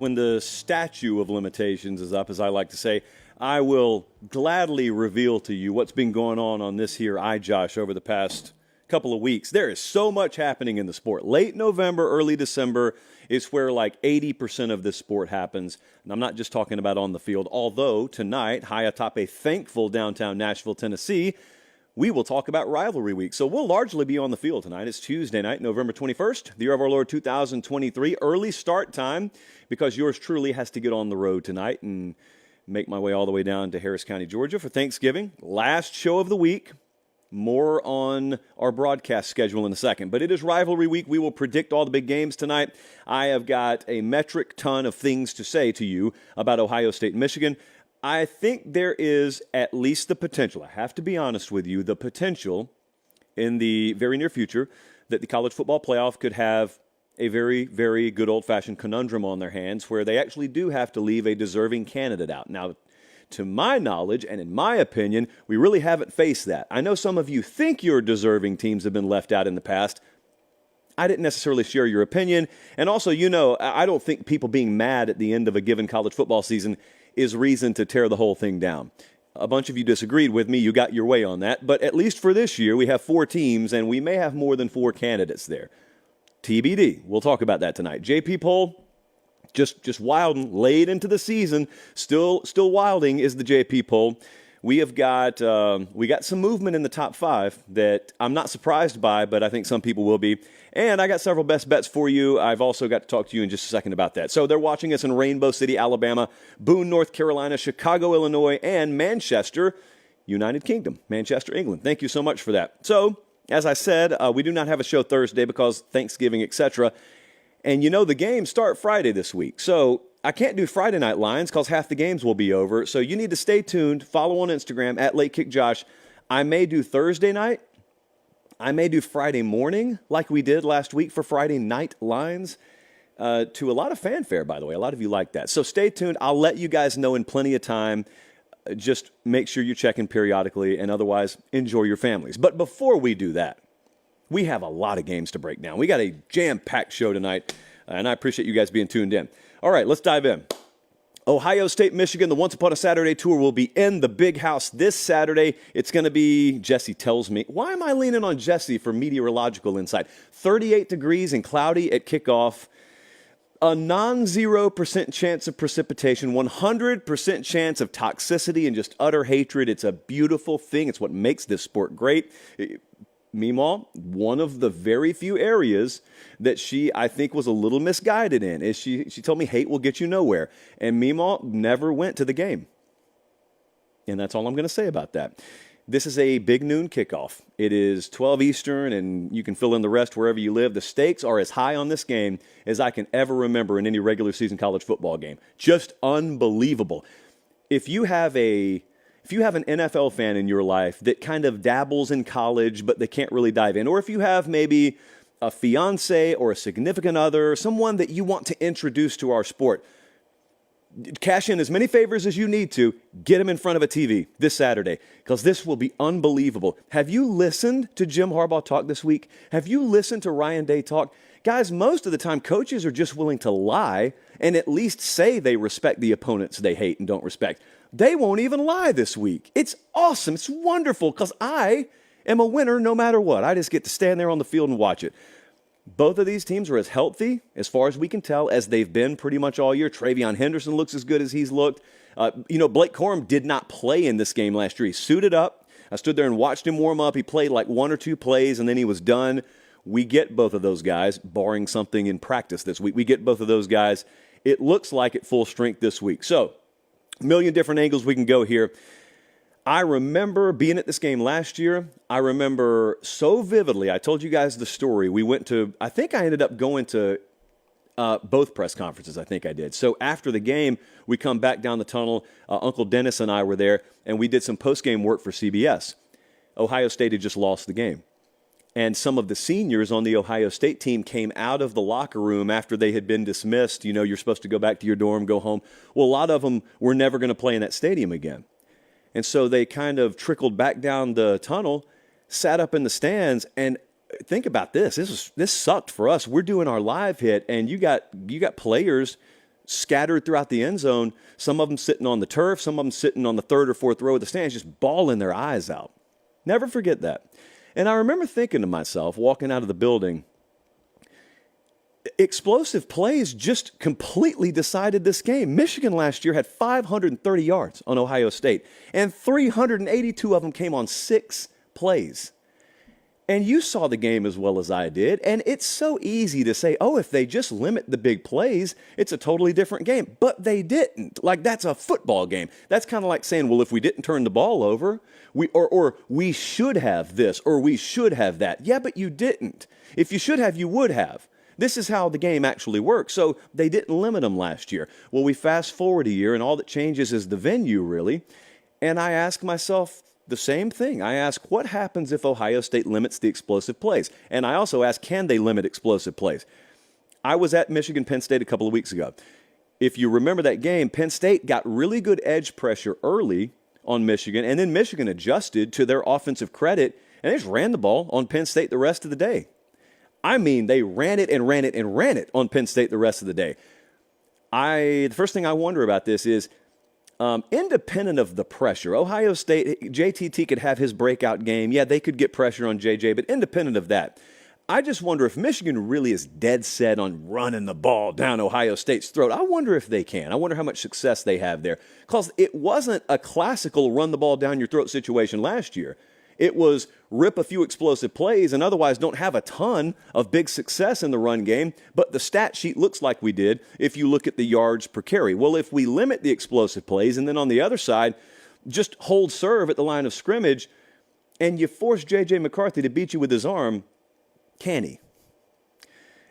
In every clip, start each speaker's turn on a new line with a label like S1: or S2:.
S1: when the statute of limitations is up, as I like to say, I will gladly reveal to you what's been going on this here iJosh over the past couple of weeks. There is so much happening in the sport. Late November, early December is where like 80% of this sport happens. And I'm not just talking about on the field, although tonight, high atop a thankful downtown Nashville, Tennessee, we will talk about Rivalry Week. So we'll largely be on the field tonight. It's Tuesday night, November 21st, the year of our Lord 2023. Early start time because yours truly has to get on the road tonight and make my way all the way down to Harris County, Georgia for Thanksgiving. Last show of the week. More on our broadcast schedule in a second. But it is Rivalry Week. We will predict all the big games tonight. I have got a metric ton of things to say to you about Ohio State and Michigan. I think there is at least the potential, I have to be honest with you, the potential in the very near future that the college football playoff could have a very, very good old-fashioned conundrum on their hands where they actually do have to leave a deserving candidate out. Now, to my knowledge and in my opinion, we really haven't faced that. I know some of you think your deserving teams have been left out in the past. I didn't necessarily share your opinion. And also, you know, I don't think people being mad at the end of a given college football season is reason to tear the whole thing down. A bunch of you disagreed with me. You got your way on that. But at least for this year, we have 4 teams, and we may have more than 4 candidates there. TBD. We'll talk about that tonight. JP poll. Just wilding late into the season, still wilding is the JP poll. We got some movement in the top 5 that I'm not surprised by, but I think some people will be. And I got several best bets for you. I've also got to talk to you in just a second about that. So they're watching us in Rainbow City, Alabama, Boone, North Carolina, Chicago, Illinois, and Manchester, United Kingdom, Manchester, England. Thank you so much for that. So as I said, we do not have a show Thursday because Thanksgiving, etc. And you know the games start Friday this week. So I can't do Friday night lines because half the games will be over. So you need to stay tuned. Follow on Instagram at LateKickJosh. I may do Thursday night. I may do Friday morning like we did last week for Friday night lines. To a lot of fanfare, by the way. A lot of you like that. So stay tuned. I'll let you guys know in plenty of time. Just make sure you check in periodically and otherwise enjoy your families. But before we do that, we have a lot of games to break down. We got a jam-packed show tonight, and I appreciate you guys being tuned in. All right, let's dive in. Ohio State, Michigan, the Once Upon a Saturday tour will be in the Big House this Saturday. It's going to be, Jesse tells me, why am I leaning on Jesse for meteorological insight? 38 degrees and cloudy at kickoff. A non-0% chance of precipitation, 100% chance of toxicity and just utter hatred. It's a beautiful thing. It's what makes this sport great. Meemaw, one of the very few areas that she, I think, was a little misguided in is she told me hate will get you nowhere. And Meemaw never went to the game. And that's all I'm going to say about that. This is a big noon kickoff. It is 12 Eastern, and you can fill in the rest wherever you live. The stakes are as high on this game as I can ever remember in any regular season college football game. Just unbelievable. If you have an NFL fan in your life that kind of dabbles in college, but they can't really dive in, or if you have maybe a fiance or a significant other, someone that you want to introduce to our sport, cash in as many favors as you need to, get them in front of a TV this Saturday, because this will be unbelievable. Have you listened to Jim Harbaugh talk this week? Have you listened to Ryan Day talk? Guys, most of the time, coaches are just willing to lie and at least say they respect the opponents they hate and don't respect. They won't even lie this week. It's awesome. It's wonderful because I am a winner no matter what. I just get to stand there on the field and watch it. Both of these teams are as healthy, as far as we can tell, as they've been pretty much all year. Travion Henderson looks as good as he's looked. Blake Corum did not play in this game last year. He suited up. I stood there and watched him warm up. He played like 1 or 2 plays, and then he was done. We get both of those guys, barring something in practice this week. We get both of those guys, it looks like, at full strength this week. So, a million different angles we can go here. I remember being at this game last year. I remember so vividly. I told you guys the story. I think I ended up going to both press conferences. I think I did. So after the game, we come back down the tunnel. Uncle Dennis and I were there, and we did some post-game work for CBS. Ohio State had just lost the game. And some of the seniors on the Ohio State team came out of the locker room after they had been dismissed. You know, you're supposed to go back to your dorm, go home. Well, a lot of them were never going to play in that stadium again. And so they kind of trickled back down the tunnel, sat up in the stands, and think about this. This sucked for us. We're doing our live hit, and you got players scattered throughout the end zone, some of them sitting on the turf, some of them sitting on the third or fourth row of the stands, just bawling their eyes out. Never forget that. And I remember thinking to myself, walking out of the building, explosive plays just completely decided this game. Michigan last year had 530 yards on Ohio State, and 382 of them came on 6 plays. And you saw the game as well as I did, and it's so easy to say, oh, if they just limit the big plays, it's a totally different game. But they didn't. Like, that's a football game. That's kind of like saying, well, if we didn't turn the ball over, we should have this, or we should have that. Yeah, but you didn't. If you should have, you would have. This is how the game actually works. So they didn't limit them last year. Well, we fast forward a year, and all that changes is the venue, really. And I ask myself the same thing. I ask, what happens if Ohio State limits the explosive plays? And I also ask, can they limit explosive plays? I was at Michigan-Penn State a couple of weeks ago. If you remember that game, Penn State got really good edge pressure early on Michigan, and then Michigan adjusted to their offensive credit, and they just ran the ball on Penn State the rest of the day. I mean, they ran it and ran it and ran it on Penn State the rest of the day. The first thing I wonder about this is, independent of the pressure, Ohio State, JTT could have his breakout game. Yeah, they could get pressure on JJ, but independent of that, I just wonder if Michigan really is dead set on running the ball down Ohio State's throat. I wonder if they can. I wonder how much success they have there. Because it wasn't a classical run the ball down your throat situation last year. It was rip a few explosive plays and otherwise don't have a ton of big success in the run game, but the stat sheet looks like we did if you look at the yards per carry. Well, if we limit the explosive plays and then on the other side, just hold serve at the line of scrimmage and you force J.J. McCarthy to beat you with his arm, can he?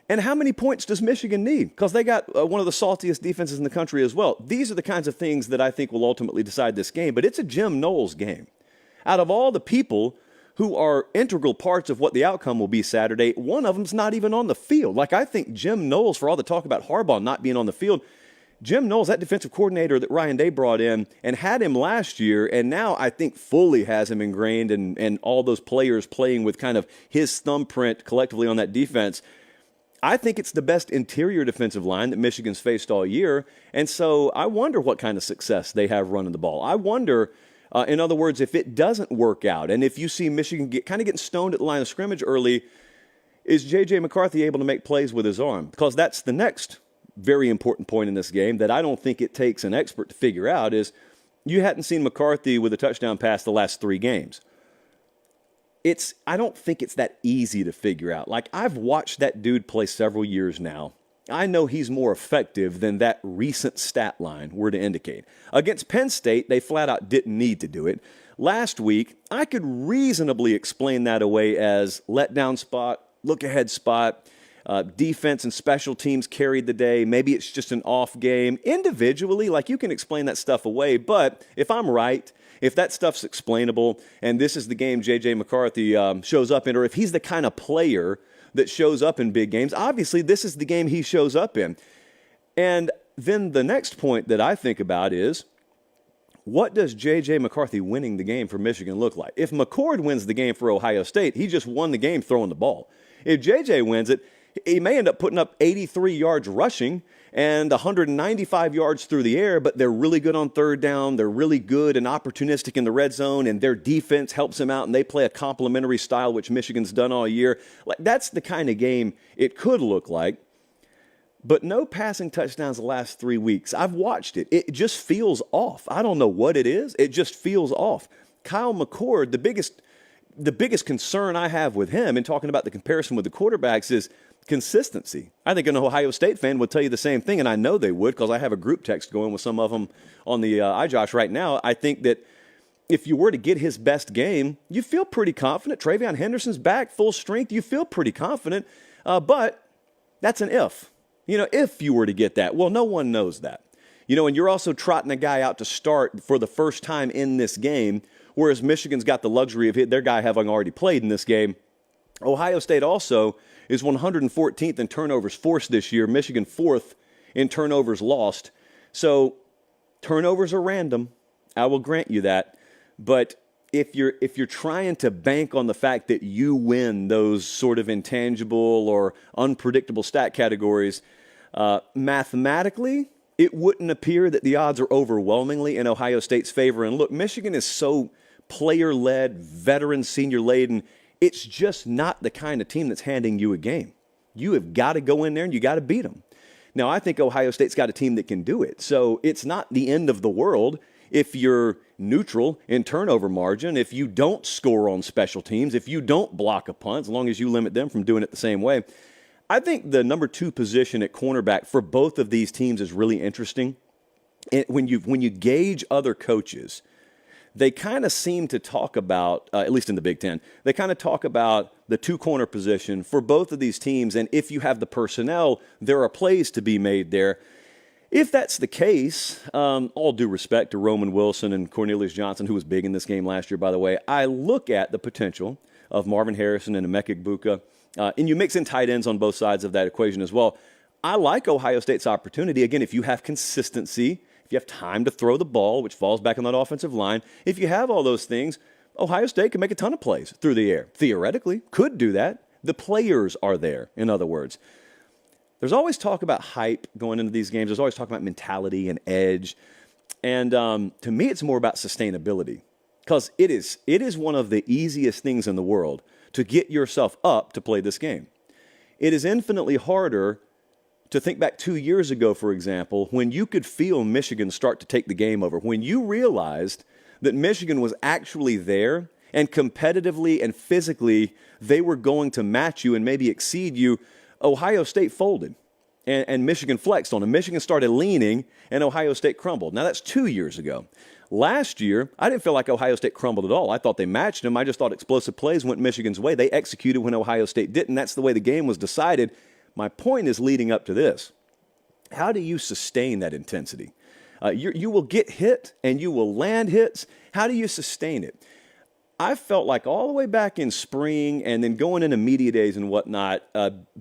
S1: And how many points does Michigan need? Because they got one of the saltiest defenses in the country as well. These are the kinds of things that I think will ultimately decide this game, but it's a Jim Knowles game. Out of all the people who are integral parts of what the outcome will be Saturday, one of them's not even on the field. Like, I think Jim Knowles, for all the talk about Harbaugh not being on the field, Jim Knowles, that defensive coordinator that Ryan Day brought in and had him last year, and now I think fully has him ingrained and all those players playing with kind of his thumbprint collectively on that defense. I think it's the best interior defensive line that Michigan's faced all year, and so I wonder what kind of success they have running the ball. I wonder... in other words, if it doesn't work out, and if you see Michigan getting stoned at the line of scrimmage early, is J.J. McCarthy able to make plays with his arm? Because that's the next very important point in this game that I don't think it takes an expert to figure out is you hadn't seen McCarthy with a touchdown pass the last 3 games. I don't think it's that easy to figure out. Like, I've watched that dude play several years now. I know he's more effective than that recent stat line were to indicate. Against Penn State, they flat out didn't need to do it. Last week, I could reasonably explain that away as letdown spot, look-ahead spot, defense and special teams carried the day. Maybe it's just an off game. Individually, like, you can explain that stuff away, but if I'm right, if that stuff's explainable, and this is the game J.J. McCarthy shows up in, or if he's the kind of player that shows up in big games, obviously this is the game he shows up in. And then the next point that I think about is, what does J.J. McCarthy winning the game for Michigan look like? If McCord wins the game for Ohio State, he just won the game throwing the ball. If J.J. wins it, he may end up putting up 83 yards rushing and 195 yards through the air, but they're really good on third down. They're really good and opportunistic in the red zone, and their defense helps them out, and they play a complementary style, which Michigan's done all year. Like, that's the kind of game it could look like. But no passing touchdowns the last 3 weeks. I've watched it. It just feels off. I don't know what it is. It just feels off. Kyle McCord, the biggest concern I have with him in talking about the comparison with the quarterbacks is consistency. I think an Ohio State fan would tell you the same thing, and I know they would because I have a group text going with some of them on the iJosh right now. I think that if you were to get his best game, you feel pretty confident. Travion Henderson's back, full strength. You feel pretty confident, but that's an if. If you were to get that. Well, no one knows that. And you're also trotting a guy out to start for the first time in this game, whereas Michigan's got the luxury of their guy having already played in this game. Ohio State also is 114th in turnovers forced this year. Michigan 4th in turnovers lost. So turnovers are random. I will grant you that. But if you're trying to bank on the fact that you win those sort of intangible or unpredictable stat categories, mathematically, it wouldn't appear that the odds are overwhelmingly in Ohio State's favor. And look, Michigan is so player-led, veteran, senior-laden. It's just not the kind of team that's handing you a game. You have got to go in there and you got to beat them. Now, I think Ohio State's got a team that can do it. So it's not the end of the world if you're neutral in turnover margin, if you don't score on special teams, if you don't block a punt, as long as you limit them from doing it the same way. I think the number 2 position at cornerback for both of these teams is really interesting. When you gauge other coaches, they kind of seem to talk about, at least in the Big Ten, they kind of talk about the 2-corner position for both of these teams. And if you have the personnel, there are plays to be made there. If that's the case, all due respect to Roman Wilson and Cornelius Johnson, who was big in this game last year, by the way, I look at the potential of Marvin Harrison and Emeka Egbuka, and you mix in tight ends on both sides of that equation as well. I like Ohio State's opportunity. Again, if you have consistency, if you have time to throw the ball, which falls back on that offensive line, if you have all those things, Ohio State can make a ton of plays through the air. Theoretically, could do that. The players are there, in other words. There's always talk about hype going into these games. There's always talk about mentality and edge. And to me, it's more about sustainability, because it is one of the easiest things in the world to get yourself up to play this game. It is infinitely harder to think back 2 years ago, for example, when you could feel Michigan start to take the game over, when you realized that Michigan was actually there and competitively and physically they were going to match you and maybe exceed you. Ohio State folded, and Michigan flexed on them. Michigan started leaning, and Ohio State crumbled. Now, that's 2 years ago. Last year, I didn't feel like Ohio State crumbled at all. I thought they matched them. I just thought explosive plays went Michigan's way. They executed when Ohio State didn't. That's the way the game was decided. My point is leading up to this. How do you sustain that intensity? You will get hit, and you will land hits. How do you sustain it? I felt like all the way back in spring and then going into media days and whatnot,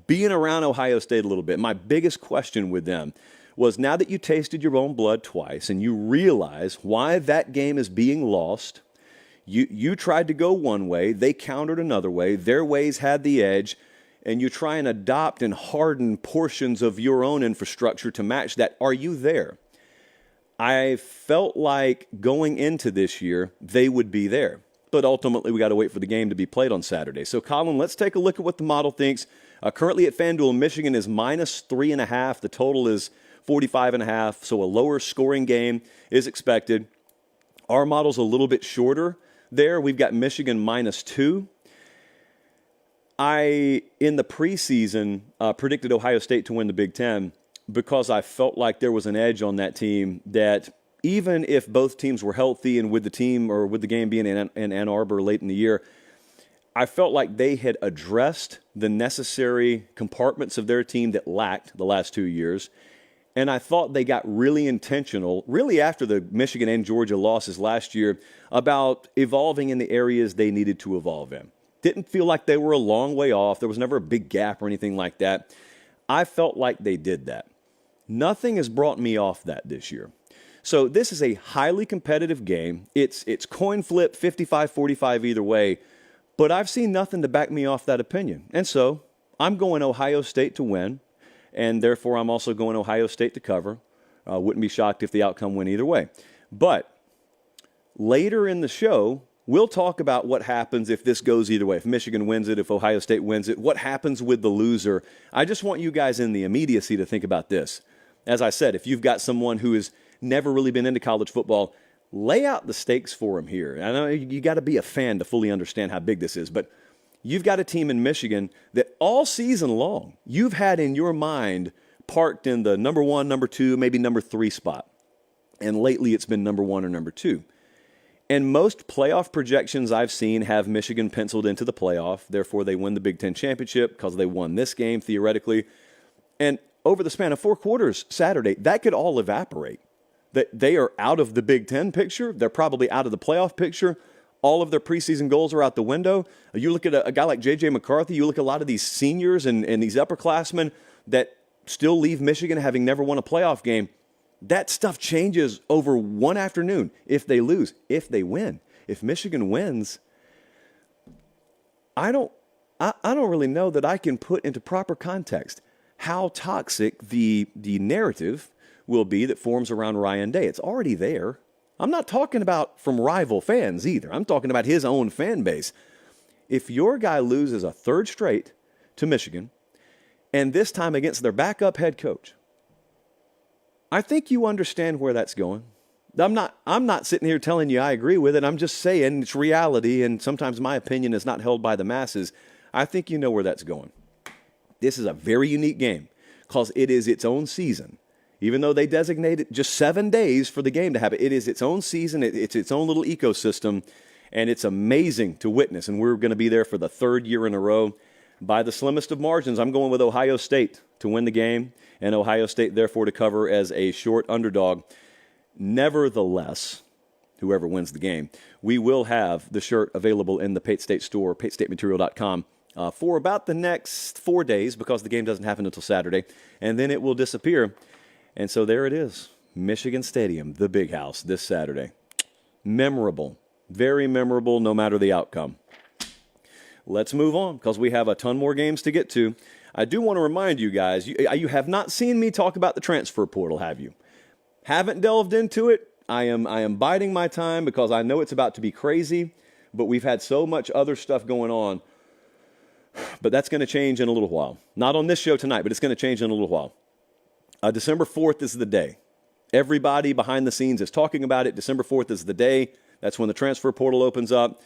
S1: being around Ohio State a little bit, my biggest question with them was, now that you tasted your own blood twice and you realize why that game is being lost, you tried to go one way, they countered another way, their ways had the edge, and you try and adopt and harden portions of your own infrastructure to match that. Are you there? I felt like going into this year, they would be there. But ultimately, we got to wait for the game to be played on Saturday. So, Colin, let's take a look at what the model thinks. Currently at FanDuel, Michigan is -3.5. The total is 45.5, so a lower scoring game is expected. Our model's a little bit shorter there. We've got Michigan -2. I, in the preseason, predicted Ohio State to win the Big Ten because I felt like there was an edge on that team that, even if both teams were healthy and with the team or with the game being in Ann Arbor late in the year, I felt like they had addressed the necessary compartments of their team that lacked the last 2 years. And I thought they got really intentional, really after the Michigan and Georgia losses last year, about evolving in the areas they needed to evolve in. Didn't feel like they were a long way off. There was never a big gap or anything like that. I felt like they did that. Nothing has brought me off that this year. So this is a highly competitive game. It's coin flip, 55-45 either way, but I've seen nothing to back me off that opinion. And so I'm going Ohio State to win, and therefore I'm also going Ohio State to cover. Wouldn't be shocked if the outcome went either way. But later in the show, we'll talk about what happens if this goes either way. If Michigan wins it, if Ohio State wins it, what happens with the loser. I just want you guys in the immediacy to think about this. As I said, if you've got someone who is never really been into college football, lay out the stakes for them here. I know you got to be a fan to fully understand how big this is, but you've got a team in Michigan that all season long you've had in your mind parked in the number 1, number 2, maybe number 3 spot. And lately it's been number 1 or number 2. And most playoff projections I've seen have Michigan penciled into the playoff. Therefore, they win the Big Ten championship because they won this game theoretically. And over the span of 4 quarters Saturday, that could all evaporate. That they are out of the Big Ten picture. They're probably out of the playoff picture. All of their preseason goals are out the window. You look at a guy like J.J. McCarthy, you look at a lot of these seniors and these upperclassmen that still leave Michigan having never won a playoff game. That stuff changes over one afternoon if they lose. If they win. If Michigan wins, I don't really know that I can put into proper context how toxic the narrative will be that forms around Ryan Day. It's already there. I'm not talking about from rival fans either. I'm talking about his own fan base. If your guy loses a third straight to Michigan, and this time against their backup head coach, I think you understand where that's going. I'm not sitting here telling you I agree with it. I'm just saying it's reality, and sometimes my opinion is not held by the masses. I think you know where that's going. This is a very unique game because it is its own season. Even though they designated just 7 days for the game to happen, it is its own season. It's its own little ecosystem, and it's amazing to witness. And we're going to be there for the third year in a row. By the slimmest of margins, I'm going with Ohio State to win the game, and Ohio State, therefore, to cover as a short underdog. Nevertheless, whoever wins the game, we will have the shirt available in the Pate State store, patestateMaterial.com, for about the next 4 days because the game doesn't happen until Saturday, and then it will disappear. And so there it is, Michigan Stadium, the Big House, this Saturday. Memorable, very memorable, no matter the outcome. Let's move on because we have a ton more games to get to. I do want to remind you guys, you have not seen me talk about the transfer portal, have you? Haven't delved into it. I am biding my time because I know it's about to be crazy, but we've had so much other stuff going on. But that's going to change in a little while. Not on this show tonight, but it's going to change in a little while. December 4th is the day. Everybody behind the scenes is talking about it. December 4th is the day. That's when the transfer portal opens up.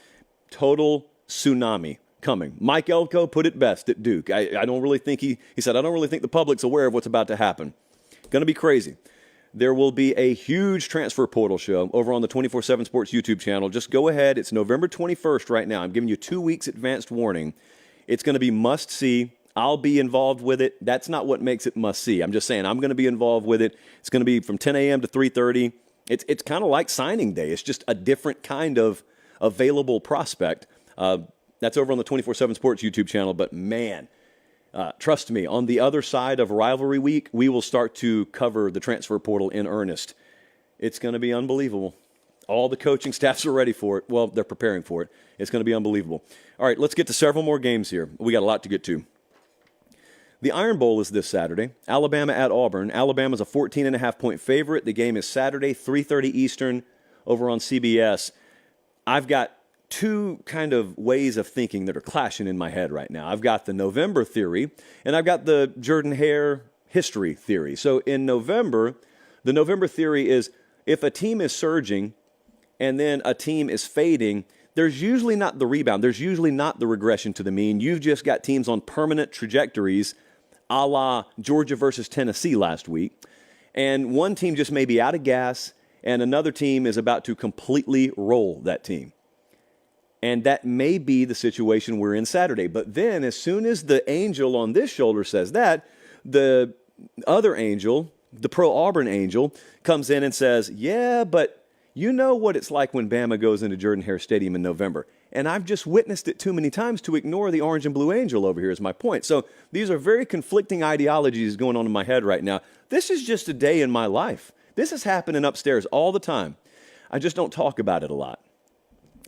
S1: Total tsunami coming. Mike Elko put it best at Duke. I don't really think he said, I don't really think the public's aware of what's about to happen. Going to be crazy. There will be a huge transfer portal show over on the 24/7 Sports YouTube channel. Just go ahead. It's November 21st right now. I'm giving you 2 weeks advanced warning. It's going to be must-see. I'll be involved with it. That's not what makes it must-see. I'm just saying I'm going to be involved with it. It's going to be from 10 a.m. to 3:30. It's kind of like signing day. It's just a different kind of available prospect. That's over on the 24/7 Sports YouTube channel. But, man, trust me, on the other side of Rivalry Week, we will start to cover the transfer portal in earnest. It's going to be unbelievable. All the coaching staffs are ready for it. Well, they're preparing for it. It's going to be unbelievable. All right, let's get to several more games here. We got a lot to get to. The Iron Bowl is this Saturday. Alabama at Auburn. Alabama's a 14.5-point favorite. The game is Saturday, 3:30 Eastern, over on CBS. I've got two kind of ways of thinking that are clashing in my head right now. I've got the November theory, and I've got the Jordan-Hare history theory. So in November, the November theory is if a team is surging and then a team is fading, there's usually not the rebound. There's usually not the regression to the mean. You've just got teams on permanent trajectories, a la Georgia versus Tennessee last week. And one team just may be out of gas, and another team is about to completely roll that team. And that may be the situation we're in Saturday. But then as soon as the angel on this shoulder says that, the other angel, the pro-Auburn angel, comes in and says, yeah, but you know what it's like when Bama goes into Jordan-Hare Stadium in November. And I've just witnessed it too many times to ignore the orange and blue angel over here is my point. So these are very conflicting ideologies going on in my head right now. This is just a day in my life. This is happening upstairs all the time. I just don't talk about it a lot.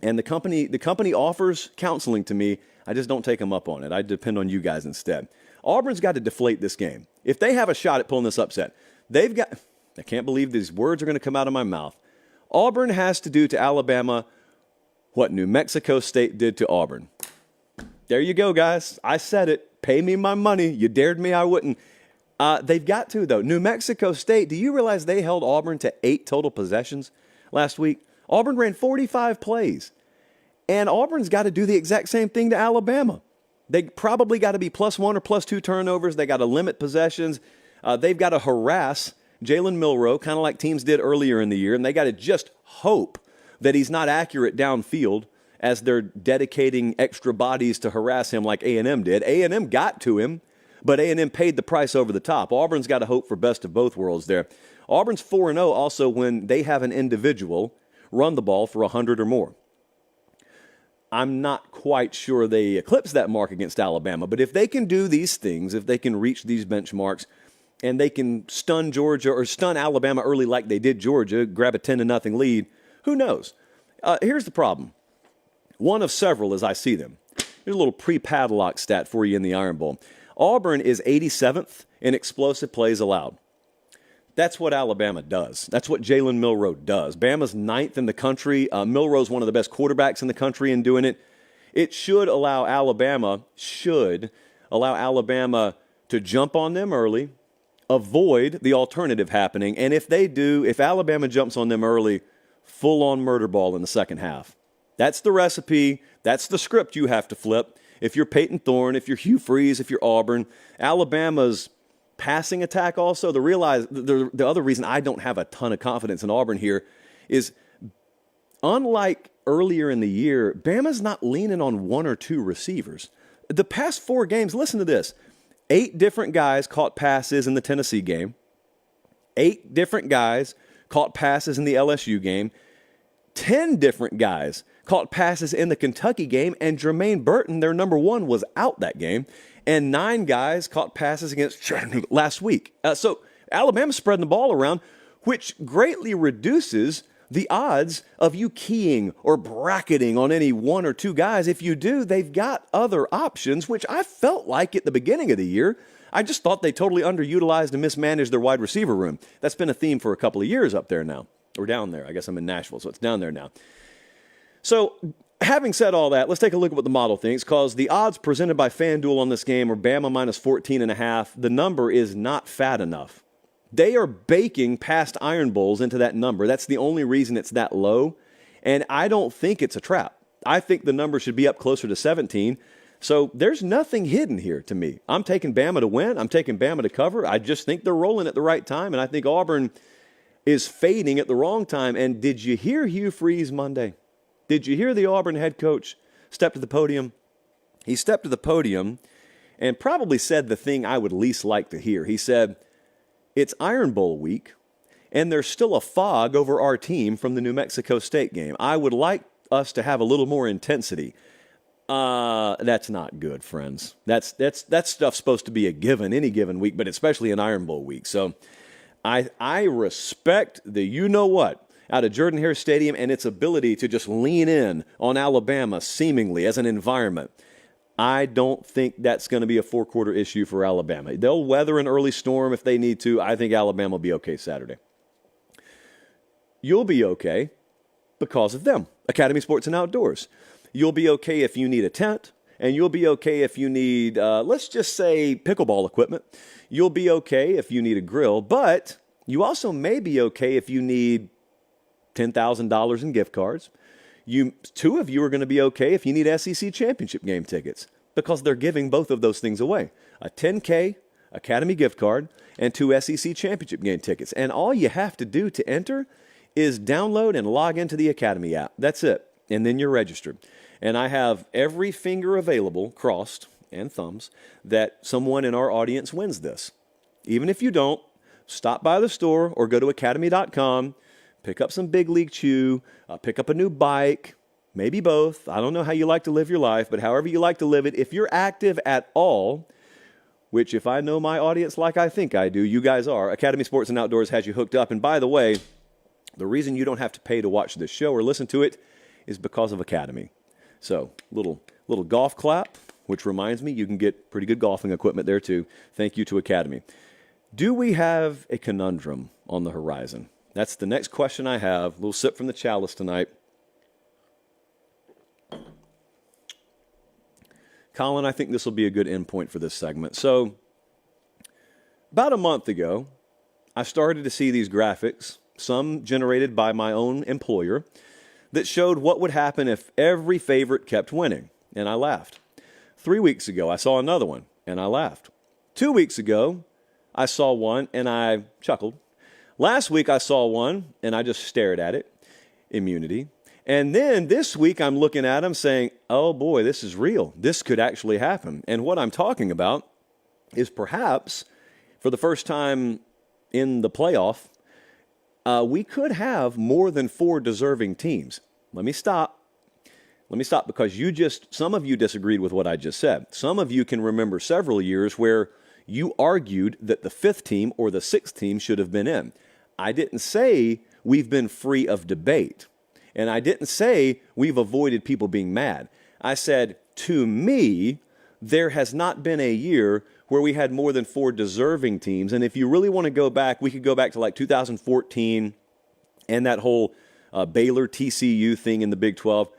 S1: And the company offers counseling to me. I just don't take them up on it. I depend on you guys instead. Auburn's got to deflate this game. If they have a shot at pulling this upset, I can't believe these words are going to come out of my mouth. Auburn has to do to Alabama what New Mexico State did to Auburn. There you go, guys. I said it. Pay me my money. You dared me, I wouldn't. They've got to, though. New Mexico State, do you realize they held Auburn to 8 total possessions last week? Auburn ran 45 plays. And Auburn's got to do the exact same thing to Alabama. They probably got to be +1 or +2 turnovers. They got to limit possessions. They've got to harass Jalen Milroe, kind of like teams did earlier in the year, and they got to just hope that he's not accurate downfield as they're dedicating extra bodies to harass him like A&M did. A&M got to him, but A&M paid the price over the top. Auburn's got to hope for best of both worlds there. Auburn's 4-0 also when they have an individual run the ball for 100 or more. I'm not quite sure they eclipse that mark against Alabama, but if they can do these things, if they can reach these benchmarks, and they can stun Georgia or stun Alabama early like they did Georgia, grab a 10-0 lead, who knows? Here's the problem. One of several as I see them. Here's a little pre-padlock stat for you in the Iron Bowl. Auburn is 87th in explosive plays allowed. That's what Alabama does. That's what Jalen Milroe does. Bama's 9th in the country. Milroe's one of the best quarterbacks in the country in doing it. It should allow Alabama to jump on them early, avoid the alternative happening, and if Alabama jumps on them early, full-on murder ball in the second half. That's the recipe. That's the script you have to flip. If you're Peyton Thorne, if you're Hugh Freeze, if you're Auburn, Alabama's passing attack also, the other reason I don't have a ton of confidence in Auburn here is, unlike earlier in the year, Bama's not leaning on one or two receivers. The past 4 games, listen to this, 8 different guys caught passes in the Tennessee game. 8 different guys caught passes in the LSU game. 10 different guys caught passes in the Kentucky game, and Jermaine Burton, their number 1, was out that game. And 9 guys caught passes against last week. So Alabama's spreading the ball around, which greatly reduces the odds of you keying or bracketing on any 1 or 2 guys. If you do, they've got other options, which I felt like at the beginning of the year. I just thought they totally underutilized and mismanaged their wide receiver room. That's been a theme for a couple of years up there now, or down there. I guess I'm in Nashville, so it's down there now. So having said all that, let's take a look at what the model thinks, because the odds presented by FanDuel on this game are Bama minus 14.5. The number is not fat enough. They are baking past Iron Bowls into that number. That's the only reason it's that low. And I don't think it's a trap. I think the number should be up closer to 17. So there's nothing hidden here to me. I'm taking Bama to win. I'm taking Bama to cover. I just think they're rolling at the right time. And I think Auburn is fading at the wrong time. And did you hear Hugh Freeze Monday? Did you hear the Auburn head coach step to the podium? He stepped to the podium and probably said the thing I would least like to hear. He said, it's Iron Bowl week, and there's still a fog over our team from the New Mexico State game. I would like us to have a little more intensity. That's not good, friends. That stuff's supposed to be a given any given week, but especially an Iron Bowl week. So I respect the you-know-what out of Jordan-Hare Stadium and its ability to just lean in on Alabama seemingly as an environment. I don't think that's going to be a 4-quarter issue for Alabama. They'll weather an early storm if they need to. I think Alabama will be okay Saturday. You'll be okay because of them, Academy Sports and Outdoors. You'll be okay if you need a tent, and you'll be okay if you need, let's just say, pickleball equipment. You'll be okay if you need a grill, but you also may be okay if you need $10,000 in gift cards. 2 of you are going to be okay if you need SEC championship game tickets, because they're giving both of those things away. A $10K Academy gift card and 2 SEC championship game tickets. And all you have to do to enter is download and log into the Academy app. That's it. And then you're registered. And I have every finger available, crossed, and thumbs, that someone in our audience wins this. Even if you don't, stop by the store or go to academy.com. Pick up some Big League Chew, pick up a new bike, maybe both. I don't know how you like to live your life, but however you like to live it, if you're active at all, which if I know my audience like I think I do, you guys are, Academy Sports and Outdoors has you hooked up. And by the way, the reason you don't have to pay to watch this show or listen to it is because of Academy. So, little golf clap, which reminds me, you can get pretty good golfing equipment there too. Thank you to Academy. Do we have a conundrum on the horizon? That's the next question I have. A little sip from the chalice tonight. Colin, I think this will be a good endpoint for this segment. So, about a month ago, I started to see these graphics, some generated by my own employer, that showed what would happen if every favorite kept winning, and I laughed. 3 weeks ago, I saw another one, and I laughed. 2 weeks ago, I saw one, and I chuckled. Last week, I saw one, and I just stared at it. Immunity. And then this week, I'm looking at them saying, oh boy, this is real. This could actually happen. And what I'm talking about is perhaps, for the first time in the playoff, we could have more than 4 deserving teams. Let me stop because some of you disagreed with what I just said. Some of you can remember several years where you argued that the 5th team or the 6th team should have been in. I didn't say we've been free of debate. And I didn't say we've avoided people being mad. I said, to me, there has not been a year where we had more than 4 deserving teams. And if you really want to go back, we could go back to like 2014 and that whole Baylor TCU thing in the Big 12.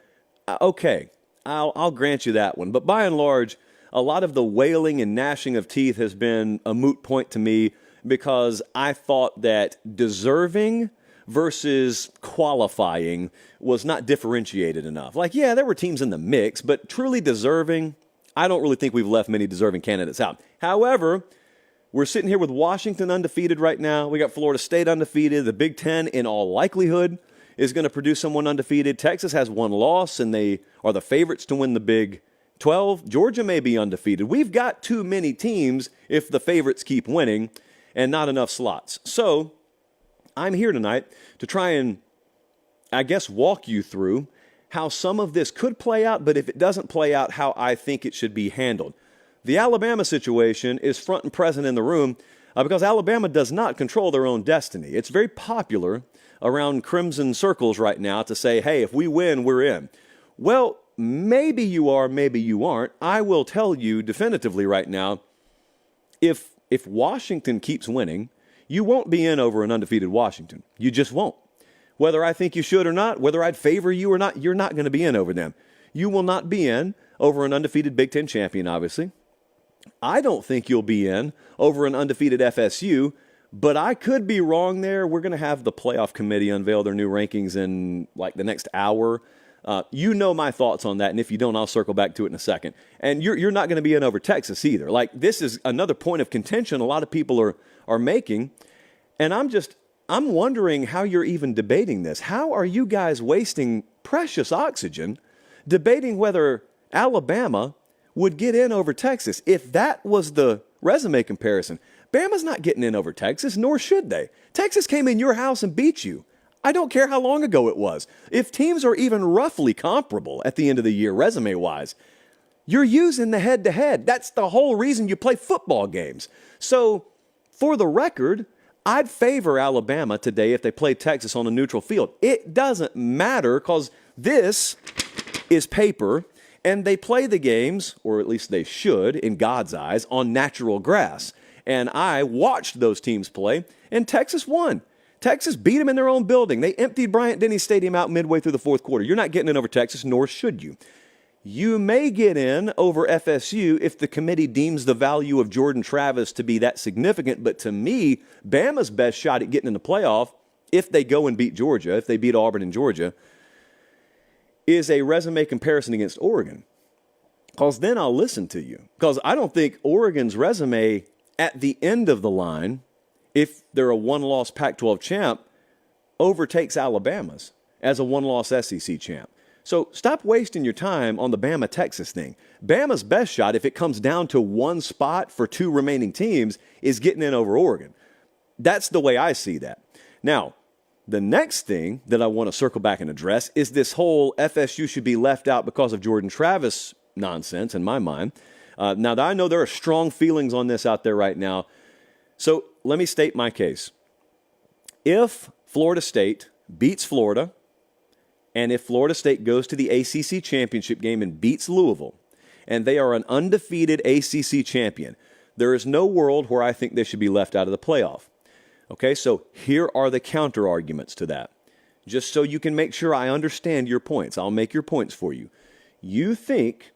S1: Okay, I'll grant you that one. But by and large, a lot of the wailing and gnashing of teeth has been a moot point to me because I thought that deserving versus qualifying was not differentiated enough. Like, yeah, there were teams in the mix, but truly deserving, I don't really think we've left many deserving candidates out. However, we're sitting here with Washington undefeated right now. We got Florida State undefeated. The Big Ten, in all likelihood, is going to produce someone undefeated. Texas has 1 loss, and they are the favorites to win the Big 12. Georgia may be undefeated. We've got too many teams if the favorites keep winning and not enough slots. So I'm here tonight to try and, I guess, walk you through how some of this could play out, but if it doesn't play out, how I think it should be handled. The Alabama situation is front and present in the room because Alabama does not control their own destiny. It's very popular around Crimson circles right now to say, hey, if we win, we're in. Well, maybe you are, maybe you aren't. I will tell you definitively right now, if Washington keeps winning, you won't be in over an undefeated Washington. You just won't. Whether I think you should or not, whether I'd favor you or not, you're not going to be in over them. You will not be in over an undefeated Big Ten champion, obviously. I don't think you'll be in over an undefeated FSU, but I could be wrong there. We're going to have the playoff committee unveil their new rankings in like the next hour. You know my thoughts on that, and if you don't, I'll circle back to it in a second. And you're not going to be in over Texas either. Like, this is another point of contention a lot of people are making, and I'm wondering how you're even debating this. How are you guys wasting precious oxygen debating whether Alabama would get in over Texas? If that was the resume comparison, Bama's not getting in over Texas, nor should they. Texas came in your house and beat you. I don't care how long ago it was. If teams are even roughly comparable at the end of the year, resume-wise, you're using the head-to-head. That's the whole reason you play football games. So, for the record, I'd favor Alabama today if they play Texas on a neutral field. It doesn't matter because this is paper, and they play the games, or at least they should, in God's eyes, on natural grass. And I watched those teams play, and Texas won. Texas beat them in their own building. They emptied Bryant-Denny Stadium out midway through the fourth quarter. You're not getting in over Texas, nor should you. You may get in over FSU if the committee deems the value of Jordan Travis to be that significant, but to me, Bama's best shot at getting in the playoff, if they go and beat Georgia, if they beat Auburn and Georgia, is a resume comparison against Oregon. Because then I'll listen to you. Because I don't think Oregon's resume at the end of the line, if they're a one-loss Pac-12 champ, overtakes Alabama's as a one-loss SEC champ. So stop wasting your time on the Bama-Texas thing. Bama's best shot, if it comes down to one spot for 2 remaining teams, is getting in over Oregon. That's the way I see that. Now, the next thing that I want to circle back and address is this whole FSU should be left out because of Jordan Travis nonsense in my mind. Now, I know there are strong feelings on this out there right now. So let me state my case. If Florida State beats Florida, and if Florida State goes to the ACC championship game and beats Louisville, and they are an undefeated ACC champion, there is no world where I think they should be left out of the playoff. Okay, so here are the counter arguments to that. Just so you can make sure I understand your points. I'll make your points for you. You think,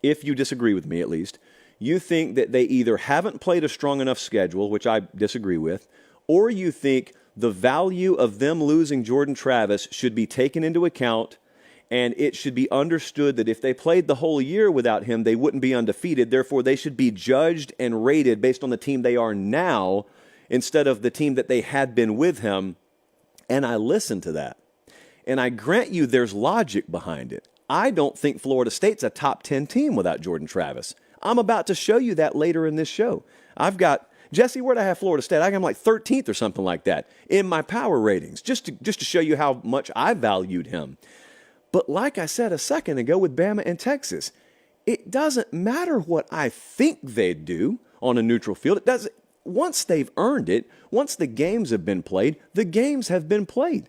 S1: if you disagree with me at least, you think that they either haven't played a strong enough schedule, which I disagree with, or you think the value of them losing Jordan Travis should be taken into account, and it should be understood that if they played the whole year without him, they wouldn't be undefeated. Therefore, they should be judged and rated based on the team they are now instead of the team that they had been with him. And I listen to that. And I grant you there's logic behind it. I don't think Florida State's a top 10 team without Jordan Travis. I'm about to show you that later in this show. I've got, Jesse, where'd I have Florida State? I got them like 13th or something like that in my power ratings, just to show you how much I valued him. But like I said a second ago with Bama and Texas, it doesn't matter what I think they'd do on a neutral field. It doesn't. Once they've earned it, once the games have been played, the games have been played.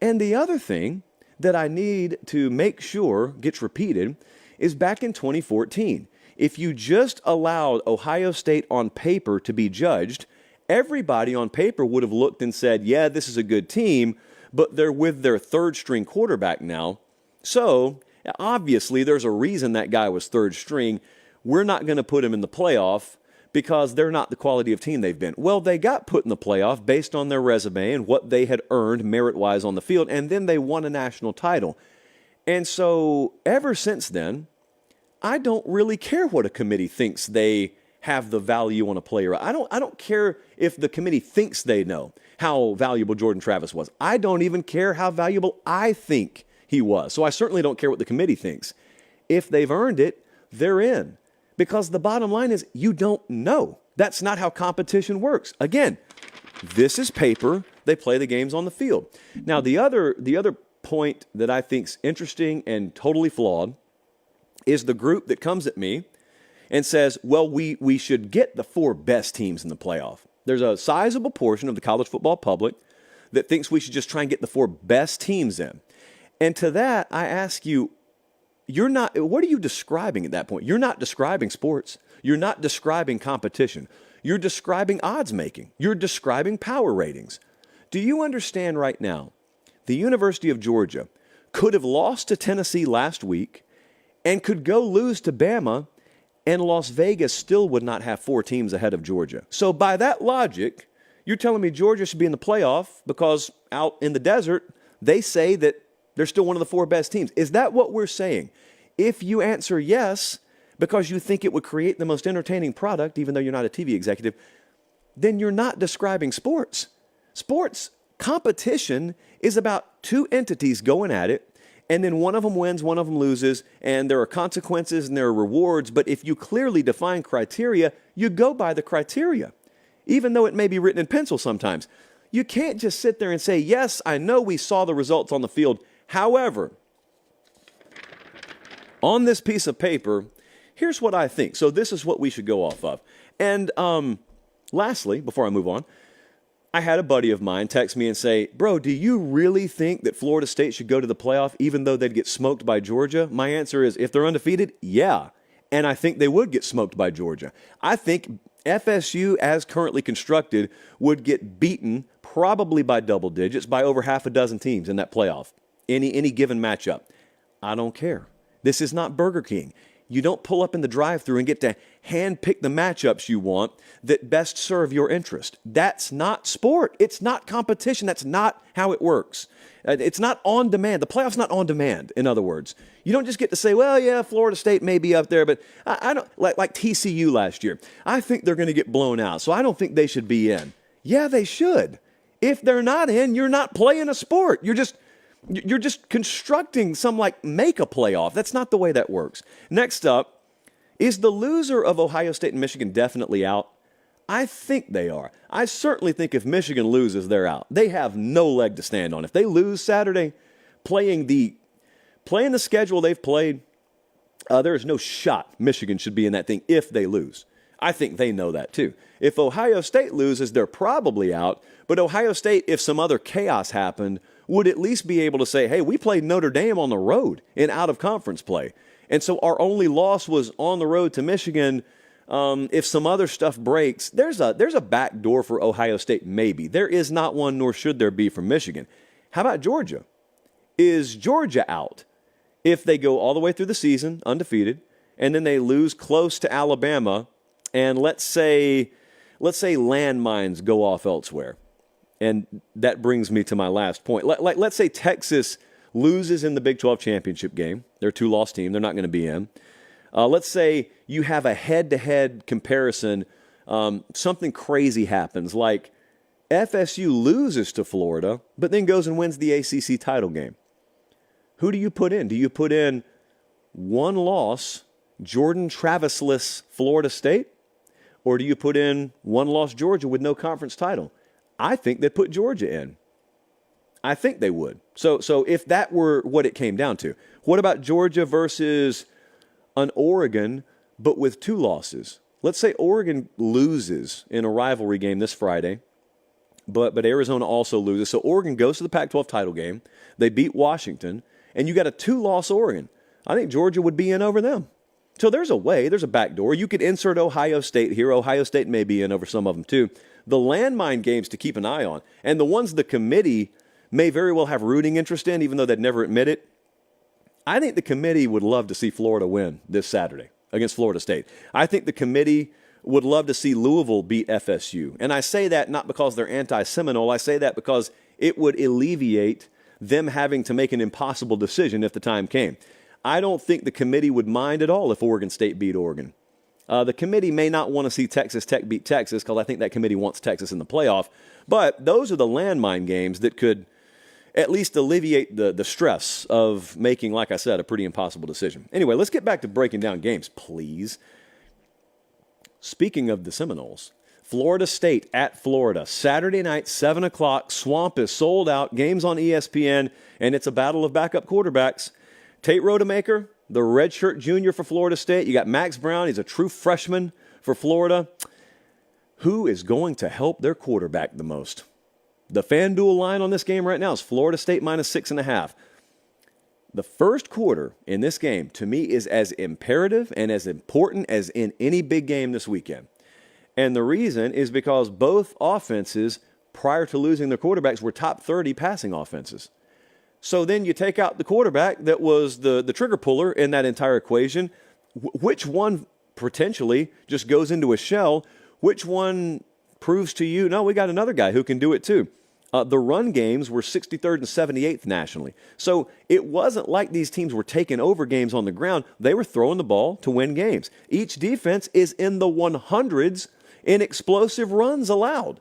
S1: And the other thing that I need to make sure gets repeated is back in 2014. If you just allowed Ohio State on paper to be judged, everybody on paper would have looked and said, yeah, this is a good team, but they're with their third-string quarterback now. So, obviously, there's a reason that guy was third string. We're not going to put him in the playoff because they're not the quality of team they've been. Well, they got put in the playoff based on their resume and what they had earned merit-wise on the field, and then they won a national title. And so, ever since then, I don't really care what a committee thinks they have the value on a player. I don't care if the committee thinks they know how valuable Jordan Travis was. I don't even care how valuable I think he was. So I certainly don't care what the committee thinks. If they've earned it, they're in. Because the bottom line is you don't know. That's not how competition works. Again, this is paper. They play the games on the field. Now, the other point that I think is interesting and totally flawed is the group that comes at me and says, well, we should get the 4 best teams in the playoff. There's a sizable portion of the college football public that thinks we should just try and get the 4 best teams in. And to that, I ask you, what are you describing at that point? You're not describing sports. You're not describing competition. You're describing odds making. You're describing power ratings. Do you understand right now, the University of Georgia could have lost to Tennessee last week and could go lose to Bama, and Las Vegas still would not have 4 teams ahead of Georgia. So by that logic, you're telling me Georgia should be in the playoff because out in the desert, they say that they're still one of the 4 best teams. Is that what we're saying? If you answer yes, because you think it would create the most entertaining product, even though you're not a TV executive, then you're not describing sports. Sports competition is about 2 entities going at it, and then one of them wins, one of them loses, and there are consequences and there are rewards. But if you clearly define criteria, you go by the criteria, even though it may be written in pencil sometimes. You can't just sit there and say, yes, I know we saw the results on the field. However, on this piece of paper, here's what I think. So this is what we should go off of. And lastly, before I move on, I had a buddy of mine text me and say, bro, do you really think that Florida State should go to the playoff even though they'd get smoked by Georgia? My answer is, if they're undefeated, yeah. And I think they would get smoked by Georgia. I think FSU, as currently constructed, would get beaten probably by double digits by over half a dozen teams in that playoff, any given matchup. I don't care. This is not Burger King. You don't pull up in the drive-thru and get to handpick the matchups you want that best serve your interest. That's not sport. It's not competition. That's not how it works. It's not on demand. The playoff's not on demand, in other words. You don't just get to say, well, yeah, Florida State may be up there, but I don't, like TCU last year. I think they're going to get blown out, so I don't think they should be in. Yeah, they should. If they're not in, you're not playing a sport. You're just constructing some make a playoff. That's not the way that works. Next up, is the loser of Ohio State and Michigan definitely out? I think they are. I certainly think if Michigan loses, they're out. They have no leg to stand on. If they lose Saturday, playing the schedule they've played, there is no shot Michigan should be in that thing if they lose. I think they know that too. If Ohio State loses, they're probably out. But Ohio State, if some other chaos happened, would at least be able to say, hey, we played Notre Dame on the road in out-of-conference play. And so our only loss was on the road to Michigan. If some other stuff breaks, there's a back door for Ohio State, maybe. There is not one, nor should there be for Michigan. How about Georgia? Is Georgia out if they go all the way through the season, undefeated, and then they lose close to Alabama, and let's say landmines go off elsewhere? And that brings me to my last point. Let's say Texas loses in the Big 12 championship game. They're a 2-loss team. They're not going to be in. Let's say you have a head-to-head comparison. Something crazy happens, like FSU loses to Florida, but then goes and wins the ACC title game. Who do you put in? Do you put in one loss, Jordan Travis-less Florida State? Or do you put in one loss Georgia with no conference title? I think they'd put Georgia in. I think they would. So if that were what it came down to, what about Georgia versus an Oregon, but with 2 losses? Let's say Oregon loses in a rivalry game this Friday, but Arizona also loses. So Oregon goes to the Pac-12 title game. They beat Washington, and you got a 2-loss Oregon. I think Georgia would be in over them. So there's a way, there's a back door. You could insert Ohio State here. Ohio State may be in over some of them too. The landmine games to keep an eye on, and the ones the committee may very well have rooting interest in, even though they'd never admit it. I think the committee would love to see Florida win this Saturday against Florida State. I think the committee would love to see Louisville beat FSU. And I say that not because they're anti-Seminole. I say that because it would alleviate them having to make an impossible decision if the time came. I don't think the committee would mind at all if Oregon State beat Oregon. The committee may not want to see Texas Tech beat Texas because I think that committee wants Texas in the playoff. But those are the landmine games that could at least alleviate the stress of making, like I said, a pretty impossible decision. Anyway, let's get back to breaking down games, please. Speaking of the Seminoles, Florida State at Florida, Saturday night, 7 o'clock. Swamp is sold out. Games on ESPN, and it's a battle of backup quarterbacks. Tate Rodemaker, the redshirt junior for Florida State. You got Max Brown. He's a true freshman for Florida. Who is going to help their quarterback the most? The FanDuel line on this game right now is Florida State minus 6.5. The first quarter in this game, to me, is as imperative and as important as in any big game this weekend. And the reason is because both offenses, prior to losing their quarterbacks, were top 30 passing offenses. So then you take out the quarterback that was the trigger puller in that entire equation. Which one potentially just goes into a shell? Which one proves to you, no, we got another guy who can do it too? The run games were 63rd and 78th nationally. So it wasn't like these teams were taking over games on the ground. They were throwing the ball to win games. Each defense is in the 100s in explosive runs allowed.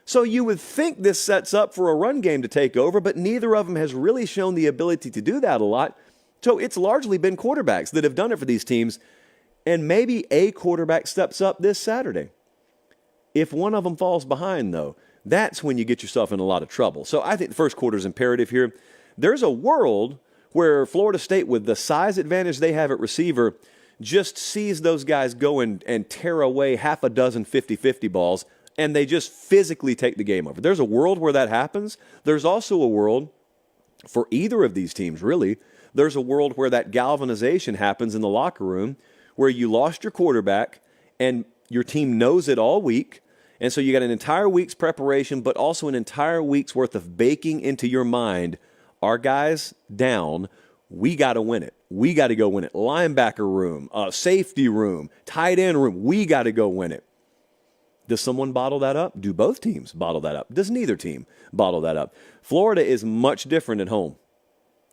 S1: So you would think this sets up for a run game to take over, but neither of them has really shown the ability to do that a lot. So it's largely been quarterbacks that have done it for these teams, and maybe a quarterback steps up this Saturday. If one of them falls behind, though, that's when you get yourself in a lot of trouble. So I think the first quarter is imperative here. There's a world where Florida State, with the size advantage they have at receiver, just sees those guys go and tear away half a dozen 50-50 balls, and they just physically take the game over. There's a world where that happens. There's also a world, for either of these teams, really, there's a world where that galvanization happens in the locker room, where you lost your quarterback, and your team knows it all week. And so you got an entire week's preparation, but also an entire week's worth of baking into your mind. Our guys down, we got to win it. We got to go win it. Linebacker room, safety room, tight end room, we got to go win it. Does someone bottle that up? Do both teams bottle that up? Does neither team bottle that up? Florida is much different at home.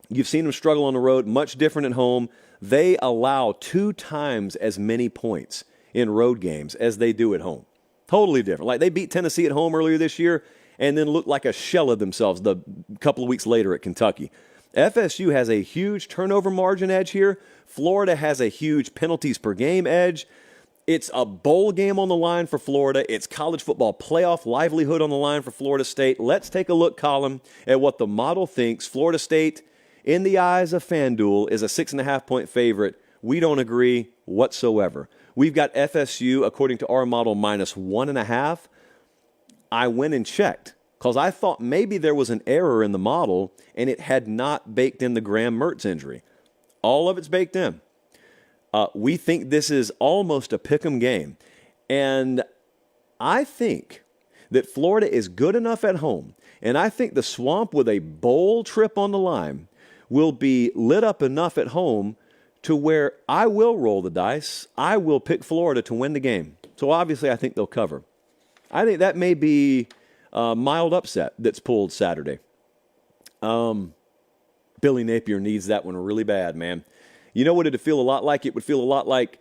S1: You've seen them struggle on the road, much different at home. They allow 2 times as many points in road games as they do at home. Totally different. Like they beat Tennessee at home earlier this year and then looked like a shell of themselves the couple of weeks later at Kentucky. FSU has a huge turnover margin edge here. Florida has a huge penalties per game edge. It's a bowl game on the line for Florida. It's college football playoff livelihood on the line for Florida State. Let's take a look, Colin, at what the model thinks. Florida State, in the eyes of FanDuel, is a 6.5-point favorite. We don't agree whatsoever. We've got FSU, according to our model, minus 1.5. I went and checked because I thought maybe there was an error in the model and it had not baked in the Graham Mertz injury. All of it's baked in. We think this is almost a pick'em game. And I think that Florida is good enough at home, and I think the Swamp with a bowl trip on the line will be lit up enough at home to where I will roll the dice. I will pick Florida to win the game. So obviously I think they'll cover. I think that may be a mild upset that's pulled Saturday. Billy Napier needs that one really bad, man. You know what it would feel a lot like? It would feel a lot like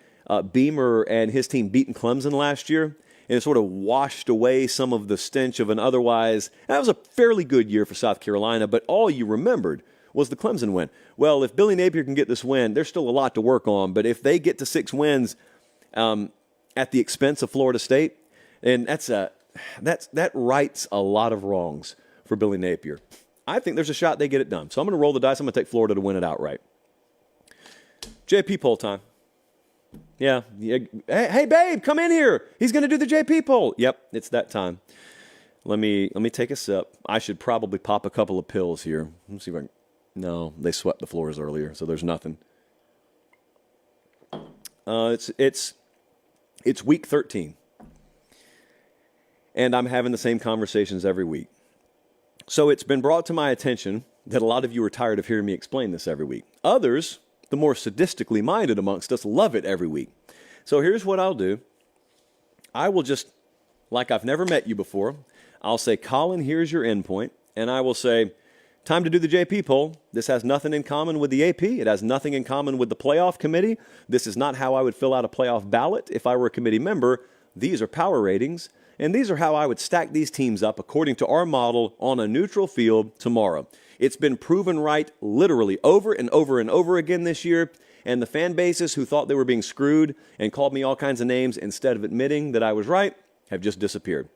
S1: Beamer and his team beating Clemson last year, and it sort of washed away some of the stench of an otherwise, that was a fairly good year for South Carolina, but all you remembered was the Clemson win. Well, if Billy Napier can get this win, there's still a lot to work on, but if they get to 6 wins at the expense of Florida State, and that rights a lot of wrongs for Billy Napier. I think there's a shot they get it done. So I'm going to roll the dice. I'm going to take Florida to win it outright. JP poll time. Yeah. Hey, babe, come in here. He's going to do the JP poll. Yep, it's that time. Let me take a sip. I should probably pop a couple of pills here. Let's see if I can. No, they swept the floors earlier, so there's nothing. It's week 13. And I'm having the same conversations every week. So it's been brought to my attention that a lot of you are tired of hearing me explain this every week. Others, the more sadistically minded amongst us, love it every week. So here's what I'll do. I will just, like I've never met you before, I'll say, Colin, here's your endpoint. And I will say, time to do the JP poll. This has nothing in common with the AP. It has nothing in common with the playoff committee. This is not how I would fill out a playoff ballot if I were a committee member. These are power ratings. And these are how I would stack these teams up according to our model on a neutral field tomorrow. It's been proven right literally over and over and over again this year. And the fan bases who thought they were being screwed and called me all kinds of names instead of admitting that I was right have just disappeared.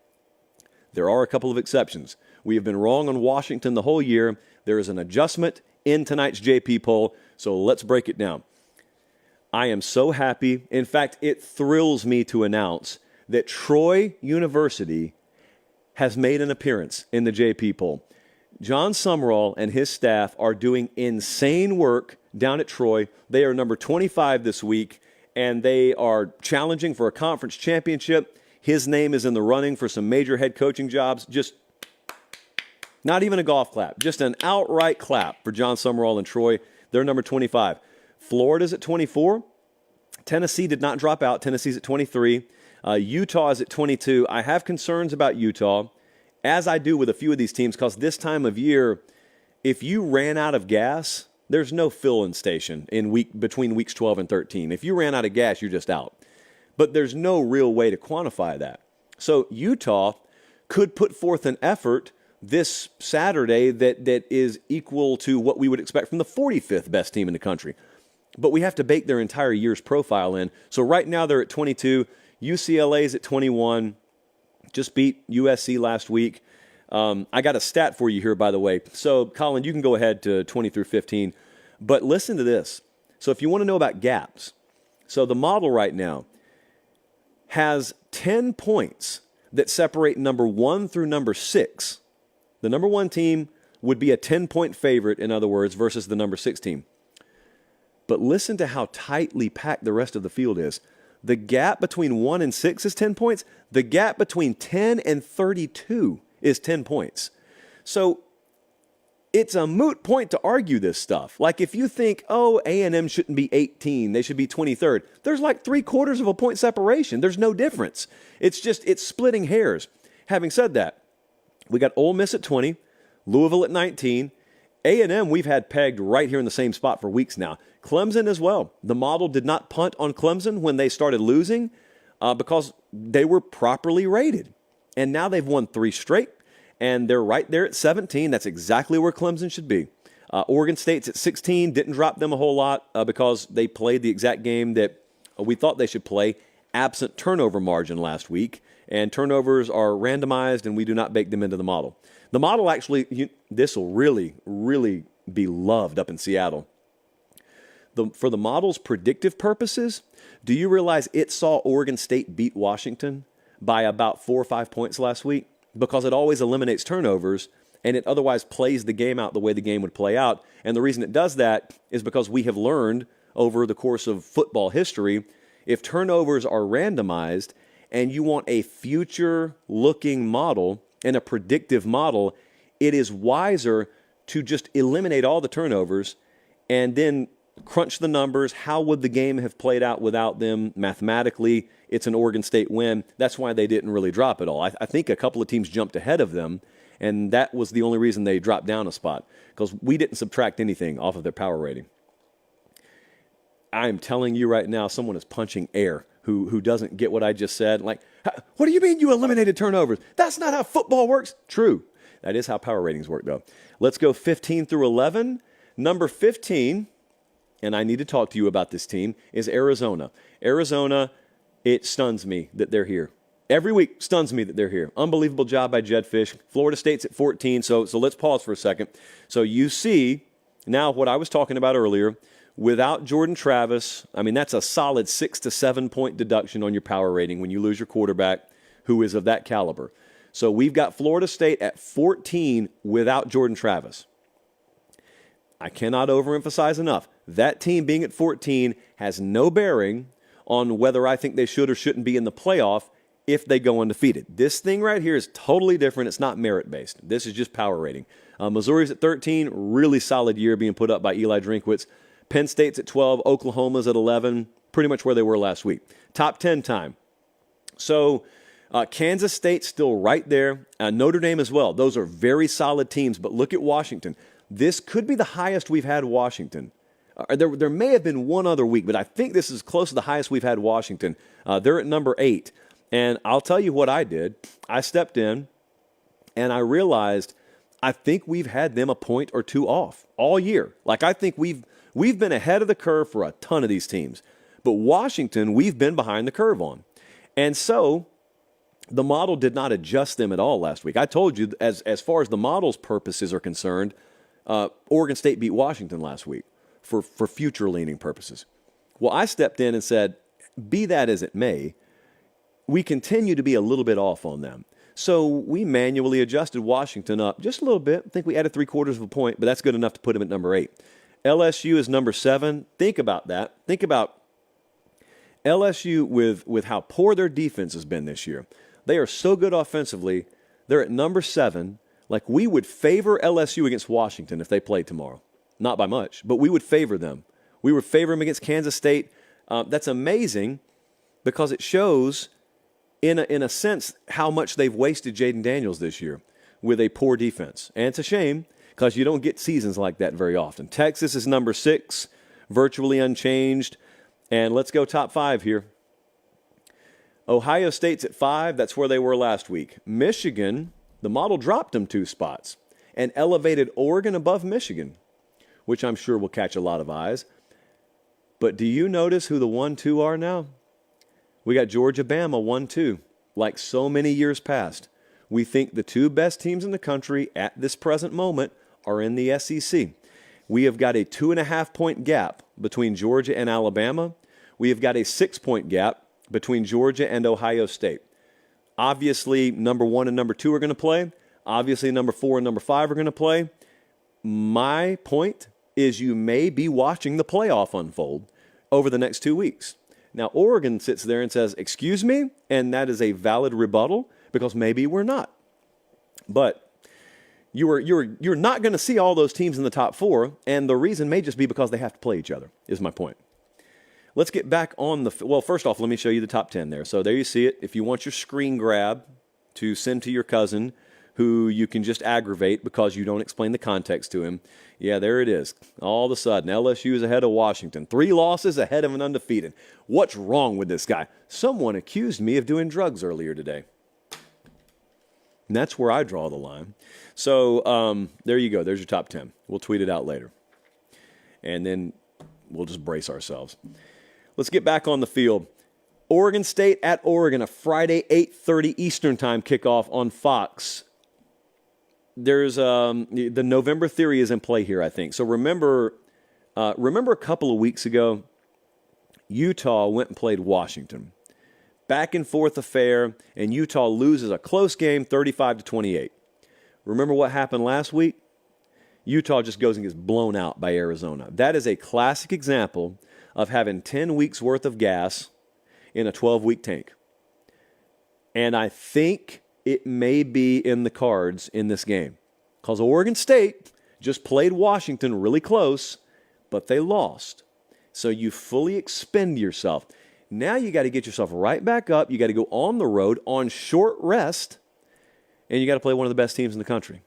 S1: There are a couple of exceptions. We have been wrong on Washington the whole year. There is an adjustment in tonight's JP poll, so let's break it down. I am so happy. In fact, it thrills me to announce that Troy University has made an appearance in the JP poll. John Sumrall and his staff are doing insane work down at Troy. They are number 25 this week, and they are challenging for a conference championship. His name is in the running for some major head coaching jobs. Just not even a golf clap, just an outright clap for John Sumrall and Troy. They're number 25. Florida's at 24. Tennessee did not drop out. Tennessee's at 23. Utah is at 22. I have concerns about Utah, as I do with a few of these teams, because this time of year, if you ran out of gas, there's no fill-in station between weeks 12 and 13. If you ran out of gas, you're just out. But there's no real way to quantify that. So Utah could put forth an effort this Saturday that is equal to what we would expect from the 45th best team in the country. But we have to bake their entire year's profile in. So right now they're at 22. UCLA's at 21. Just beat USC last week. I got a stat for you here, by the way. So, Colin, you can go ahead to 20 through 15. But listen to this. So if you want to know about gaps, so the model right now has 10 points that separate number 1 through number 6. The number 1 team would be a 10-point favorite, in other words, versus the number 6 team. But listen to how tightly packed the rest of the field is. The gap between 1 and 6 is 10 points. The gap between 10 and 32 is 10 points. So it's a moot point to argue this stuff. Like if you think, A&M shouldn't be 18, they should be 23rd. There's like 3/4 of a point separation. There's no difference. It's splitting hairs. Having said that, we got Ole Miss at 20, Louisville at 19. A&M we've had pegged right here in the same spot for weeks now. Clemson as well. The model did not punt on Clemson when they started losing because they were properly rated. And now they've won 3 straight, and they're right there at 17. That's exactly where Clemson should be. Oregon State's at 16. Didn't drop them a whole lot because they played the exact game that we thought they should play, absent turnover margin last week. And turnovers are randomized, and we do not bake them into the model. The model actually, this will really, really be loved up in Seattle. For the model's predictive purposes, do you realize it saw Oregon State beat Washington by about 4 or 5 points last week? Because it always eliminates turnovers, and it otherwise plays the game out the way the game would play out. And the reason it does that is because we have learned over the course of football history, if turnovers are randomized and you want a future-looking model and a predictive model, it is wiser to just eliminate all the turnovers and then crunch the numbers. How would the game have played out without them? Mathematically, it's an Oregon State win. That's why they didn't really drop at all. I think a couple of teams jumped ahead of them, and that was the only reason they dropped down a spot, because we didn't subtract anything off of their power rating. I'm telling you right now, someone is punching air who doesn't get what I just said. Like, what do you mean you eliminated turnovers? That's not how football works. True. That is how power ratings work, though. Let's go 15 through 11. Number 15, and I need to talk to you about this team, is Arizona. Arizona, it stuns me that they're here. Every week stuns me that they're here. Unbelievable job by Jed Fish. Florida State's at 14, so let's pause for a second. So you see now what I was talking about earlier. Without Jordan Travis, I mean, that's a solid 6 to 7 point deduction on your power rating when you lose your quarterback who is of that caliber. So we've got Florida State at 14 without Jordan Travis. I cannot overemphasize enough. That team being at 14 has no bearing on whether I think they should or shouldn't be in the playoff if they go undefeated. This thing right here is totally different. It's not merit-based. This is just power rating. Missouri's at 13, really solid year being put up by Eli Drinkwitz. Penn State's at 12, Oklahoma's at 11, pretty much where they were last week. Top 10 time. So Kansas State's still right there. Notre Dame as well. Those are very solid teams, but look at Washington. This could be the highest we've had Washington. There may have been one other week, but I think this is close to the highest we've had Washington. They're at number 8. And I'll tell you what I did. I stepped in, and I realized I think we've had them a point or two off all year. Like, I think we've been ahead of the curve for a ton of these teams. But Washington, we've been behind the curve on. And so the model did not adjust them at all last week. I told you, as far as the model's purposes are concerned, Oregon State beat Washington last week for future-leaning purposes. Well, I stepped in and said, be that as it may, we continue to be a little bit off on them. So we manually adjusted Washington up just a little bit. I think we added 3/4 of a point, but that's good enough to put them at number 8. LSU is number 7. Think about that. Think about LSU with how poor their defense has been this year. They are so good offensively. They're at number 7. Like, we would favor LSU against Washington if they played tomorrow. Not by much, but we would favor them. We would favor them against Kansas State. That's amazing because it shows, in a sense, how much they've wasted Jaden Daniels this year with a poor defense. And it's a shame because you don't get seasons like that very often. Texas is number 6, virtually unchanged. And let's go top 5 here. Ohio State's at 5. That's where they were last week. Michigan, the model dropped them 2 spots and elevated Oregon above Michigan, which I'm sure will catch a lot of eyes. But do you notice who the 1-2 are now? We got Georgia-Bama 1-2. Like so many years past, we think the 2 best teams in the country at this present moment are in the SEC. We have got a 2.5-point gap between Georgia and Alabama. We have got a 6-point gap between Georgia and Ohio State. Obviously, number 1 and number 2 are going to play. Obviously, number 4 and number 5 are going to play. My point is you may be watching the playoff unfold over the next 2 weeks. Now, Oregon sits there and says, excuse me, and that is a valid rebuttal because maybe we're not. But you're not going to see all those teams in the top 4, and the reason may just be because they have to play each other, is my point. Let's get back on well, first off, let me show you the top 10 there. So there you see it. If you want your screen grab to send to your cousin who you can just aggravate because you don't explain the context to him, yeah, there it is. All of a sudden, LSU is ahead of Washington. 3 losses ahead of an undefeated. What's wrong with this guy? Someone accused me of doing drugs earlier today. And that's where I draw the line. So there you go. There's your top 10. We'll tweet it out later. And then we'll just brace ourselves. Let's get back on the field. Oregon State at Oregon, a Friday 8:30 Eastern time kickoff on Fox. There's the November theory is in play here, I think. So remember a couple of weeks ago, Utah went and played Washington. Back and forth affair, and Utah loses a close game, 35-28. Remember what happened last week? Utah just goes and gets blown out by Arizona. That is a classic example of having 10 weeks worth of gas in a 12-week tank. And I think it may be in the cards in this game. Because Oregon State just played Washington really close, but they lost. So you fully expend yourself. Now you got to get yourself right back up. You got to go on the road on short rest, and you got to play one of the best teams in the country.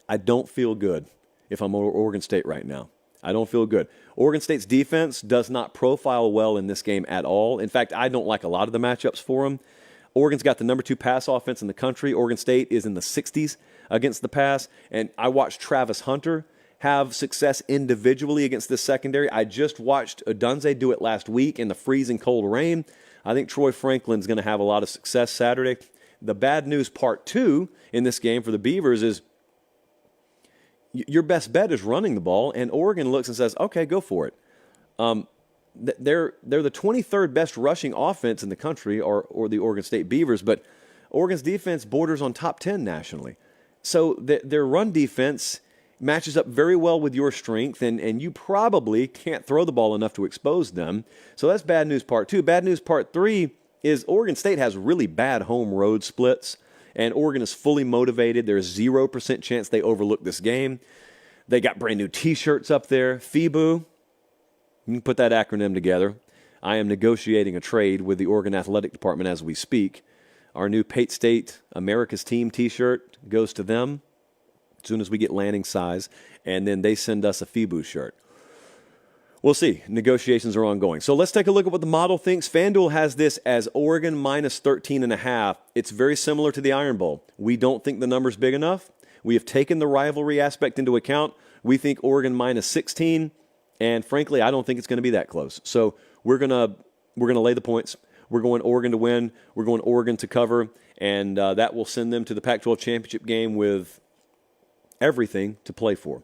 S1: I don't feel good if I'm Oregon State right now. I don't feel good. Oregon State's defense does not profile well in this game at all. In fact, I don't like a lot of the matchups for them. Oregon's got the number 2 pass offense in the country. Oregon State is in the 60s against the pass. And I watched Travis Hunter have success individually against this secondary. I just watched Odunze do it last week in the freezing cold rain. I think Troy Franklin's going to have a lot of success Saturday. The bad news part 2 in this game for the Beavers is your best bet is running the ball, and Oregon looks and says, okay, go for it. They're the 23rd best rushing offense in the country, or the Oregon State Beavers, but Oregon's defense borders on top 10 nationally. So their run defense matches up very well with your strength, and you probably can't throw the ball enough to expose them. So that's bad news part 2. Bad news part 3 is Oregon State has really bad home road splits, and Oregon is fully motivated. There's 0% chance they overlook this game. They got brand new T-shirts up there. FIBU, you can put that acronym together. I am negotiating a trade with the Oregon Athletic Department as we speak. Our new Pate State America's Team T-shirt goes to them as soon as we get landing size, and then they send us a FIBU shirt. We'll see. Negotiations are ongoing. So let's take a look at what the model thinks. FanDuel has this as Oregon minus 13.5. It's very similar to the Iron Bowl. We don't think the number's big enough. We have taken the rivalry aspect into account. We think Oregon minus 16, and frankly, I don't think it's going to be that close. So we're gonna lay the points. We're going Oregon to win. We're going Oregon to cover, and that will send them to the Pac-12 championship game with everything to play for.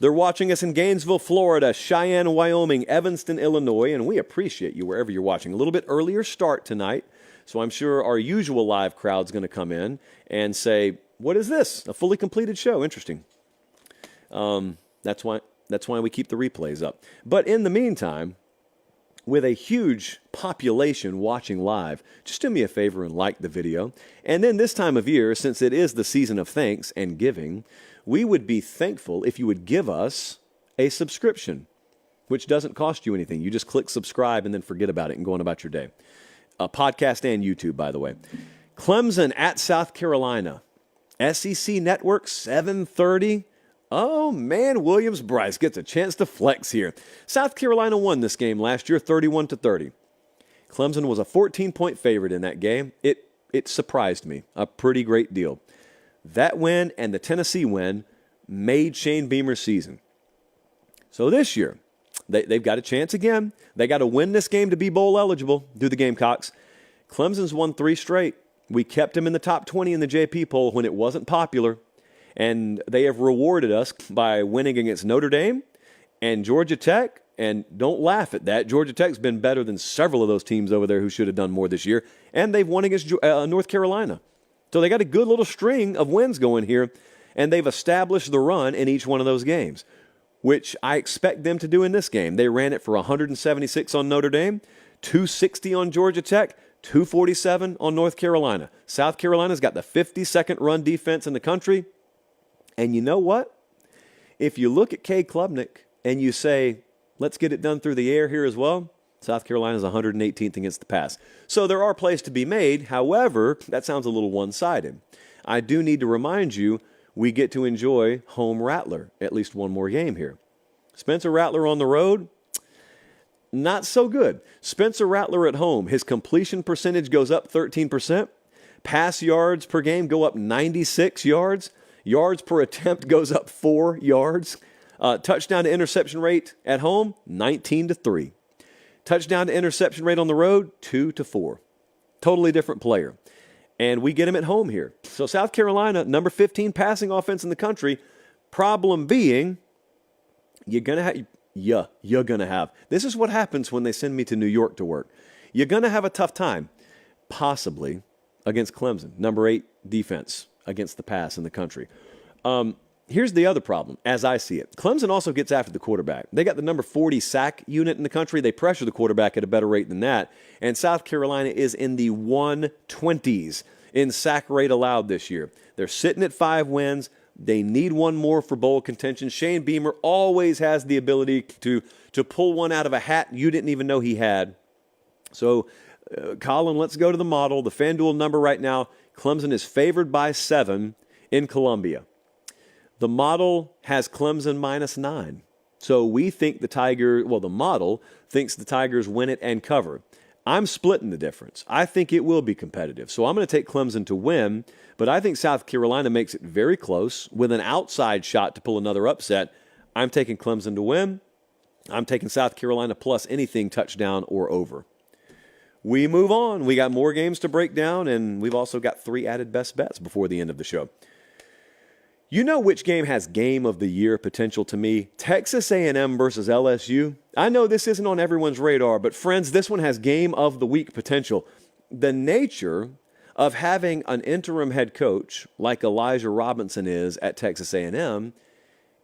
S1: They're watching us in Gainesville, Florida, Cheyenne, Wyoming, Evanston, Illinois, and we appreciate you wherever you're watching. A little bbit earlier start tonight, so I'm sure our usual live crowd's going to come in and say, "What is this? A fully completed show? Interesting." That's why we keep the replays up. But in the meantime, with a huge population watching live, just do me a favor and like the video. And then this time of year, since it is the season of thanks and giving, we would be thankful if you would give us a subscription, which doesn't cost you anything. You just click subscribe and then forget about it and go on about your day. Podcast and YouTube, by the way. Clemson at South Carolina. SEC Network, 7:30. Oh, man, Williams-Brice gets a chance to flex here. South Carolina won this game last year, 31-30. Clemson was a 14-point favorite in that game. It surprised me a pretty great deal. That win and the Tennessee win made Shane Beamer's season. So this year, they've got a chance again. They got to win this game to be bowl eligible. Do the Gamecocks. Clemson's won 3 straight. We kept him in the top 20 in the JP poll when it wasn't popular. And they have rewarded us by winning against Notre Dame and Georgia Tech. And don't laugh at that. Georgia Tech's been better than several of those teams over there who should have done more this year. And they've won against North Carolina. So they got a good little string of wins going here. And they've established the run in each one of those games, which I expect them to do in this game. They ran it for 176 on Notre Dame, 260 on Georgia Tech, 247 on North Carolina. South Carolina's got the 52nd run defense in the country. And you know what? If you look at Cade Klubnik and you say, let's get it done through the air here as well, South Carolina's 118th against the pass. So there are plays to be made. However, that sounds a little one-sided. I do need to remind you, we get to enjoy home Rattler at least one more game here. Spencer Rattler on the road, not so good. Spencer Rattler at home, his completion percentage goes up 13%. Pass yards per game go up 96 yards. Yards per attempt goes up 4 yards. Touchdown to interception rate at home, 19-3. Touchdown to interception rate on the road, 2-4. Totally different player. And we get him at home here. So South Carolina, number 15 passing offense in the country. Problem being, you're going to have. This is what happens when they send me to New York to work. You're going to have a tough time, possibly, against Clemson, number 8 defense against the pass in the country. Here's the other problem, as I see it. Clemson also gets after the quarterback. They got the number 40 sack unit in the country. They pressure the quarterback at a better rate than that. And South Carolina is in the 120s in sack rate allowed this year. They're sitting at 5 wins. They need one more for bowl contention. Shane Beamer always has the ability to pull one out of a hat you didn't even know he had. So, Colin, let's go to the model. The FanDuel number right now, Clemson is favored by 7 in Columbia. The model has Clemson -9. So we think the model thinks the Tigers win it and cover. I'm splitting the difference. I think it will be competitive. So I'm going to take Clemson to win, but I think South Carolina makes it very close with an outside shot to pull another upset. I'm taking Clemson to win. I'm taking South Carolina plus anything touchdown or over. We move on. We got more games to break down, and we've also got 3 added best bets before the end of the show. You know which game has game of the year potential to me? Texas A&M versus LSU. I know this isn't on everyone's radar, but friends, this one has game of the week potential. The nature of having an interim head coach like Elijah Robinson is at Texas A&M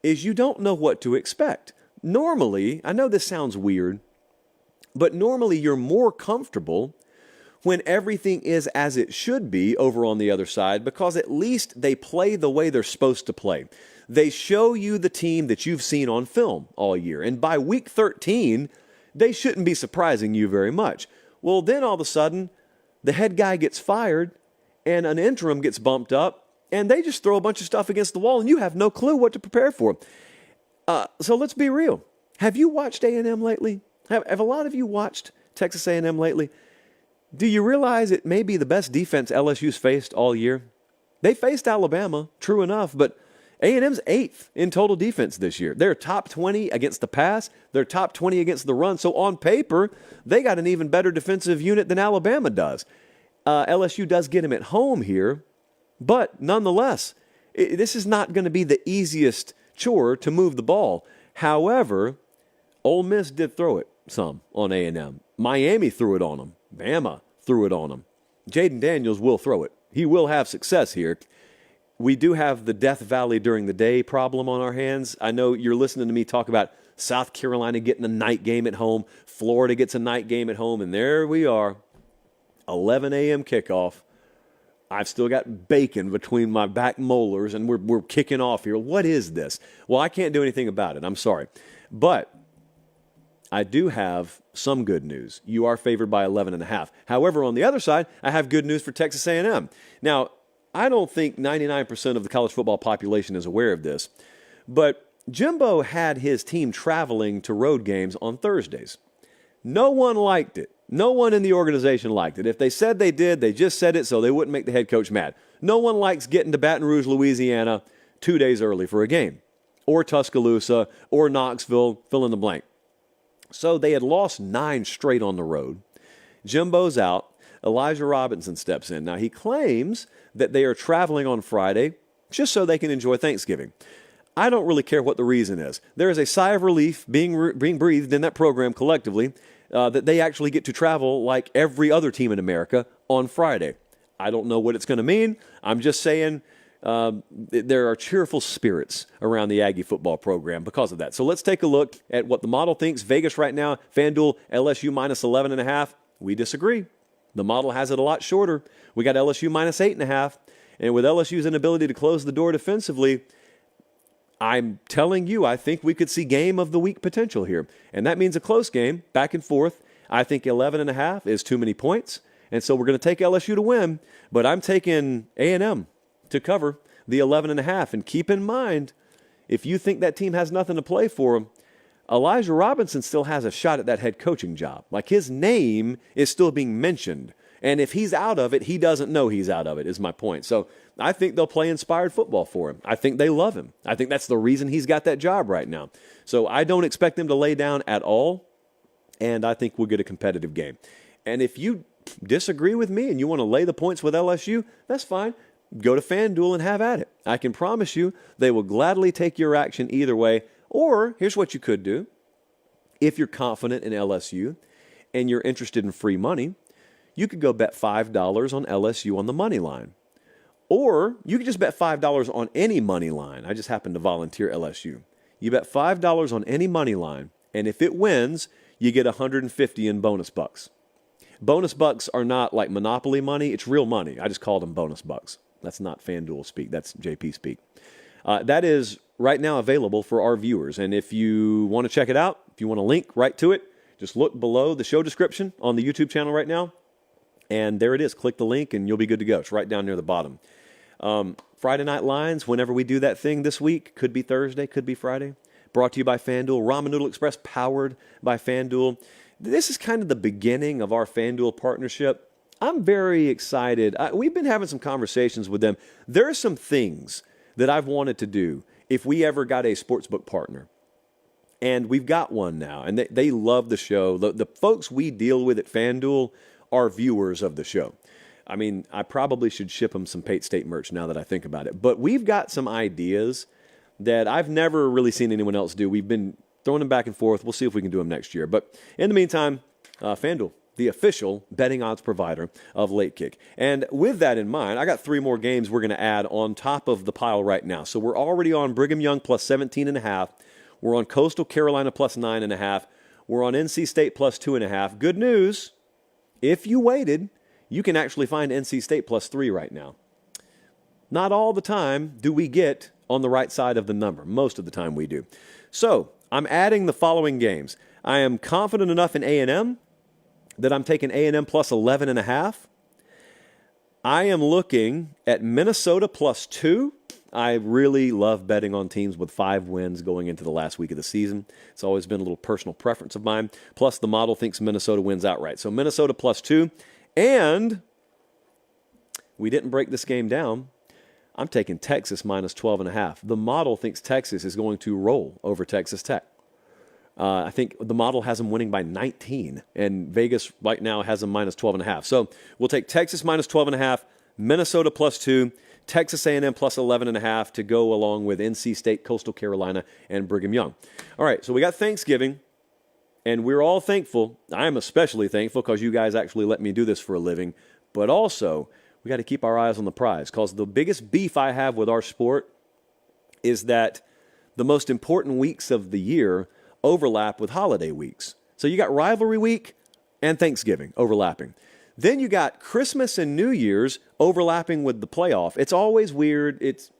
S1: is you don't know what to expect. Normally, I know this sounds weird, but normally you're more comfortable when everything is as it should be over on the other side, because at least they play the way they're supposed to play. They show you the team that you've seen on film all year. And by week 13, they shouldn't be surprising you very much. Well, then all of a sudden, the head guy gets fired and an interim gets bumped up, and they just throw a bunch of stuff against the wall and you have no clue what to prepare for. So let's be real. Have you watched A&M lately? Have a lot of you watched Texas A&M lately? Do you realize it may be the best defense LSU's faced all year? They faced Alabama, true enough, but A&M's 8th in total defense this year. They're top 20 against the pass. They're top 20 against the run. So on paper, they got an even better defensive unit than Alabama does. LSU does get them at home here, but nonetheless, this is not going to be the easiest chore to move the ball. However, Ole Miss did throw it some on A&M. Miami threw it on them. Bama threw it on them. Jaden Daniels will throw it. He will have success here. We do have the Death Valley during the day problem on our hands. I know you're listening to me talk about South Carolina getting a night game at home. Florida gets a night game at home. And there we are, 11 a.m. kickoff. I've still got bacon between my back molars, and we're kicking off here. What is this? Well, I can't do anything about it. I'm sorry. But I do have some good news. You are favored by 11.5. However, on the other side, I have good news for Texas A&M. Now, I don't think 99% of the college football population is aware of this, but Jimbo had his team traveling to road games on Thursdays. No one liked it. No one in the organization liked it. If they said they did, they just said it so they wouldn't make the head coach mad. No one likes getting to Baton Rouge, Louisiana 2 days early for a game, or Tuscaloosa, or Knoxville, fill in the blank. So they had lost 9 straight on the road. Jimbo's out. Elijah Robinson steps in. Now, he claims that they are traveling on Friday just so they can enjoy Thanksgiving. I don't really care what the reason is. There is a sigh of relief being breathed in that program collectively that they actually get to travel like every other team in America on Friday. I don't know what it's going to mean. I'm just saying there are cheerful spirits around the Aggie football program because of that. So let's take a look at what the model thinks. Vegas right now, FanDuel, LSU minus 11.5. We disagree. The model has it a lot shorter. We got LSU minus 8.5. And with LSU's inability to close the door defensively, I'm telling you, I think we could see game of the week potential here. And that means a close game, back and forth. I think 11.5 is too many points. And so we're going to take LSU to win. But I'm taking A&M to cover the 11.5. And keep in mind, if you think that team has nothing to play for them, Elijah Robinson still has a shot at that head coaching job. Like, his name is still being mentioned. And if he's out of it, he doesn't know he's out of it, is my point. So I think they'll play inspired football for him. I think they love him. I think that's the reason he's got that job right now. So I don't expect them to lay down at all, and I think we'll get a competitive game. And if you disagree with me and you want to lay the points with LSU, that's fine. Go to FanDuel and have at it. I can promise you they will gladly take your action either way. Or here's what you could do. If you're confident in LSU and you're interested in free money, you could go bet $5 on LSU on the money line. Or you could just bet $5 on any money line. I just happened to volunteer LSU. You bet $5 on any money line, and if it wins, you get $150 in bonus bucks. Bonus bucks are not like Monopoly money. It's real money. I just called them bonus bucks. That's not FanDuel speak. That's JP speak. That is right now available for our viewers. And if you want to check it out, if you want to link right to it, just look below the show description on the YouTube channel right now. And there it is. Click the link and you'll be good to go. It's right down near the bottom. Friday Night Lines, whenever we do that thing this week, could be Thursday, could be Friday. Brought to you by FanDuel. Ramen Noodle Express, powered by FanDuel. This is kind of the beginning of our FanDuel partnership. I'm very excited. We've been having some conversations with them. There are some things that I've wanted to do if we ever got a sportsbook partner. And we've got one now, and they love the show. The folks we deal with at FanDuel are viewers of the show. I mean, I probably should ship them some Pate State merch now that I think about it. But we've got some ideas that I've never really seen anyone else do. We've been throwing them back and forth. We'll see if we can do them next year. But in the meantime, FanDuel, the official betting odds provider of Late Kick. And with that in mind, I got 3 more games we're going to add on top of the pile right now. So we're already on Brigham Young plus 17.5. We're on Coastal Carolina plus 9.5. We're on NC State plus 2.5. Good news, if you waited, you can actually find NC State plus 3 right now. Not all the time do we get on the right side of the number. Most of the time we do. So I'm adding the following games. I am confident enough in A&M that I'm taking A&M plus 11.5. I am looking at Minnesota plus 2. I really love betting on teams with 5 wins going into the last week of the season. It's always been a little personal preference of mine. Plus, the model thinks Minnesota wins outright. So Minnesota plus 2. And we didn't break this game down. I'm taking Texas minus 12.5. The model thinks Texas is going to roll over Texas Tech. I think the model has them winning by 19, and Vegas right now has them minus 12.5. So we'll take Texas minus 12.5, Minnesota plus 2, Texas A&M plus 11.5 to go along with NC State, Coastal Carolina, and Brigham Young. All right, so we got Thanksgiving, and we're all thankful. I'm especially thankful because you guys actually let me do this for a living, but also we got to keep our eyes on the prize because the biggest beef I have with our sport is that the most important weeks of the year overlap with holiday weeks. So you got Rivalry Week and Thanksgiving overlapping. Then you got Christmas and New Year's overlapping with the playoff. It's always weird. It's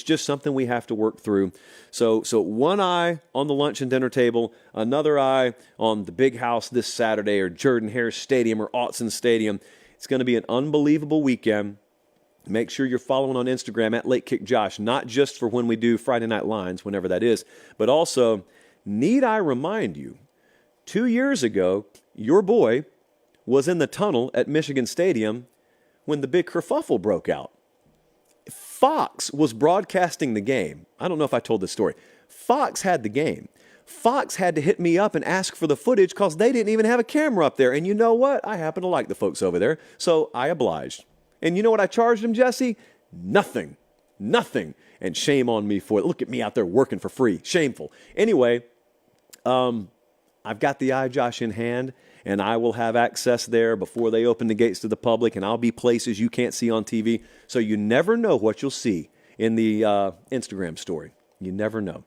S1: just something we have to work through. So one eye on the lunch and dinner table, another eye on the big house this Saturday or Jordan-Hare Stadium or Autzen Stadium. It's going to be an unbelievable weekend. Make sure you're following on Instagram at Late Kick Josh, not just for when we do Friday Night Lines, whenever that is, but also, need I remind you, 2 years ago, your boy was in the tunnel at Michigan Stadium when the big kerfuffle broke out. Fox was broadcasting the game. I don't know if I told this story. Fox had the game. Fox had to hit me up and ask for the footage because they didn't even have a camera up there. And you know what? I happen to like the folks over there, so I obliged. And you know what I charged them, Jesse? Nothing. And shame on me for it. Look at me out there working for free. Shameful. Anyway, I've got the iJosh in hand, and I will have access there before they open the gates to the public, and I'll be places you can't see on TV. So you never know what you'll see in the Instagram story. You never know.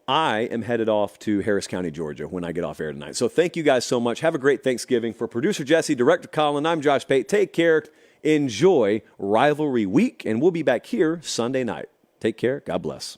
S1: I am headed off to Harris County, Georgia when I get off air tonight. So thank you guys so much. Have a great Thanksgiving. For producer Jesse, director Colin, I'm Josh Pate. Take care. Enjoy Rivalry Week, and we'll be back here Sunday night. Take care. God bless.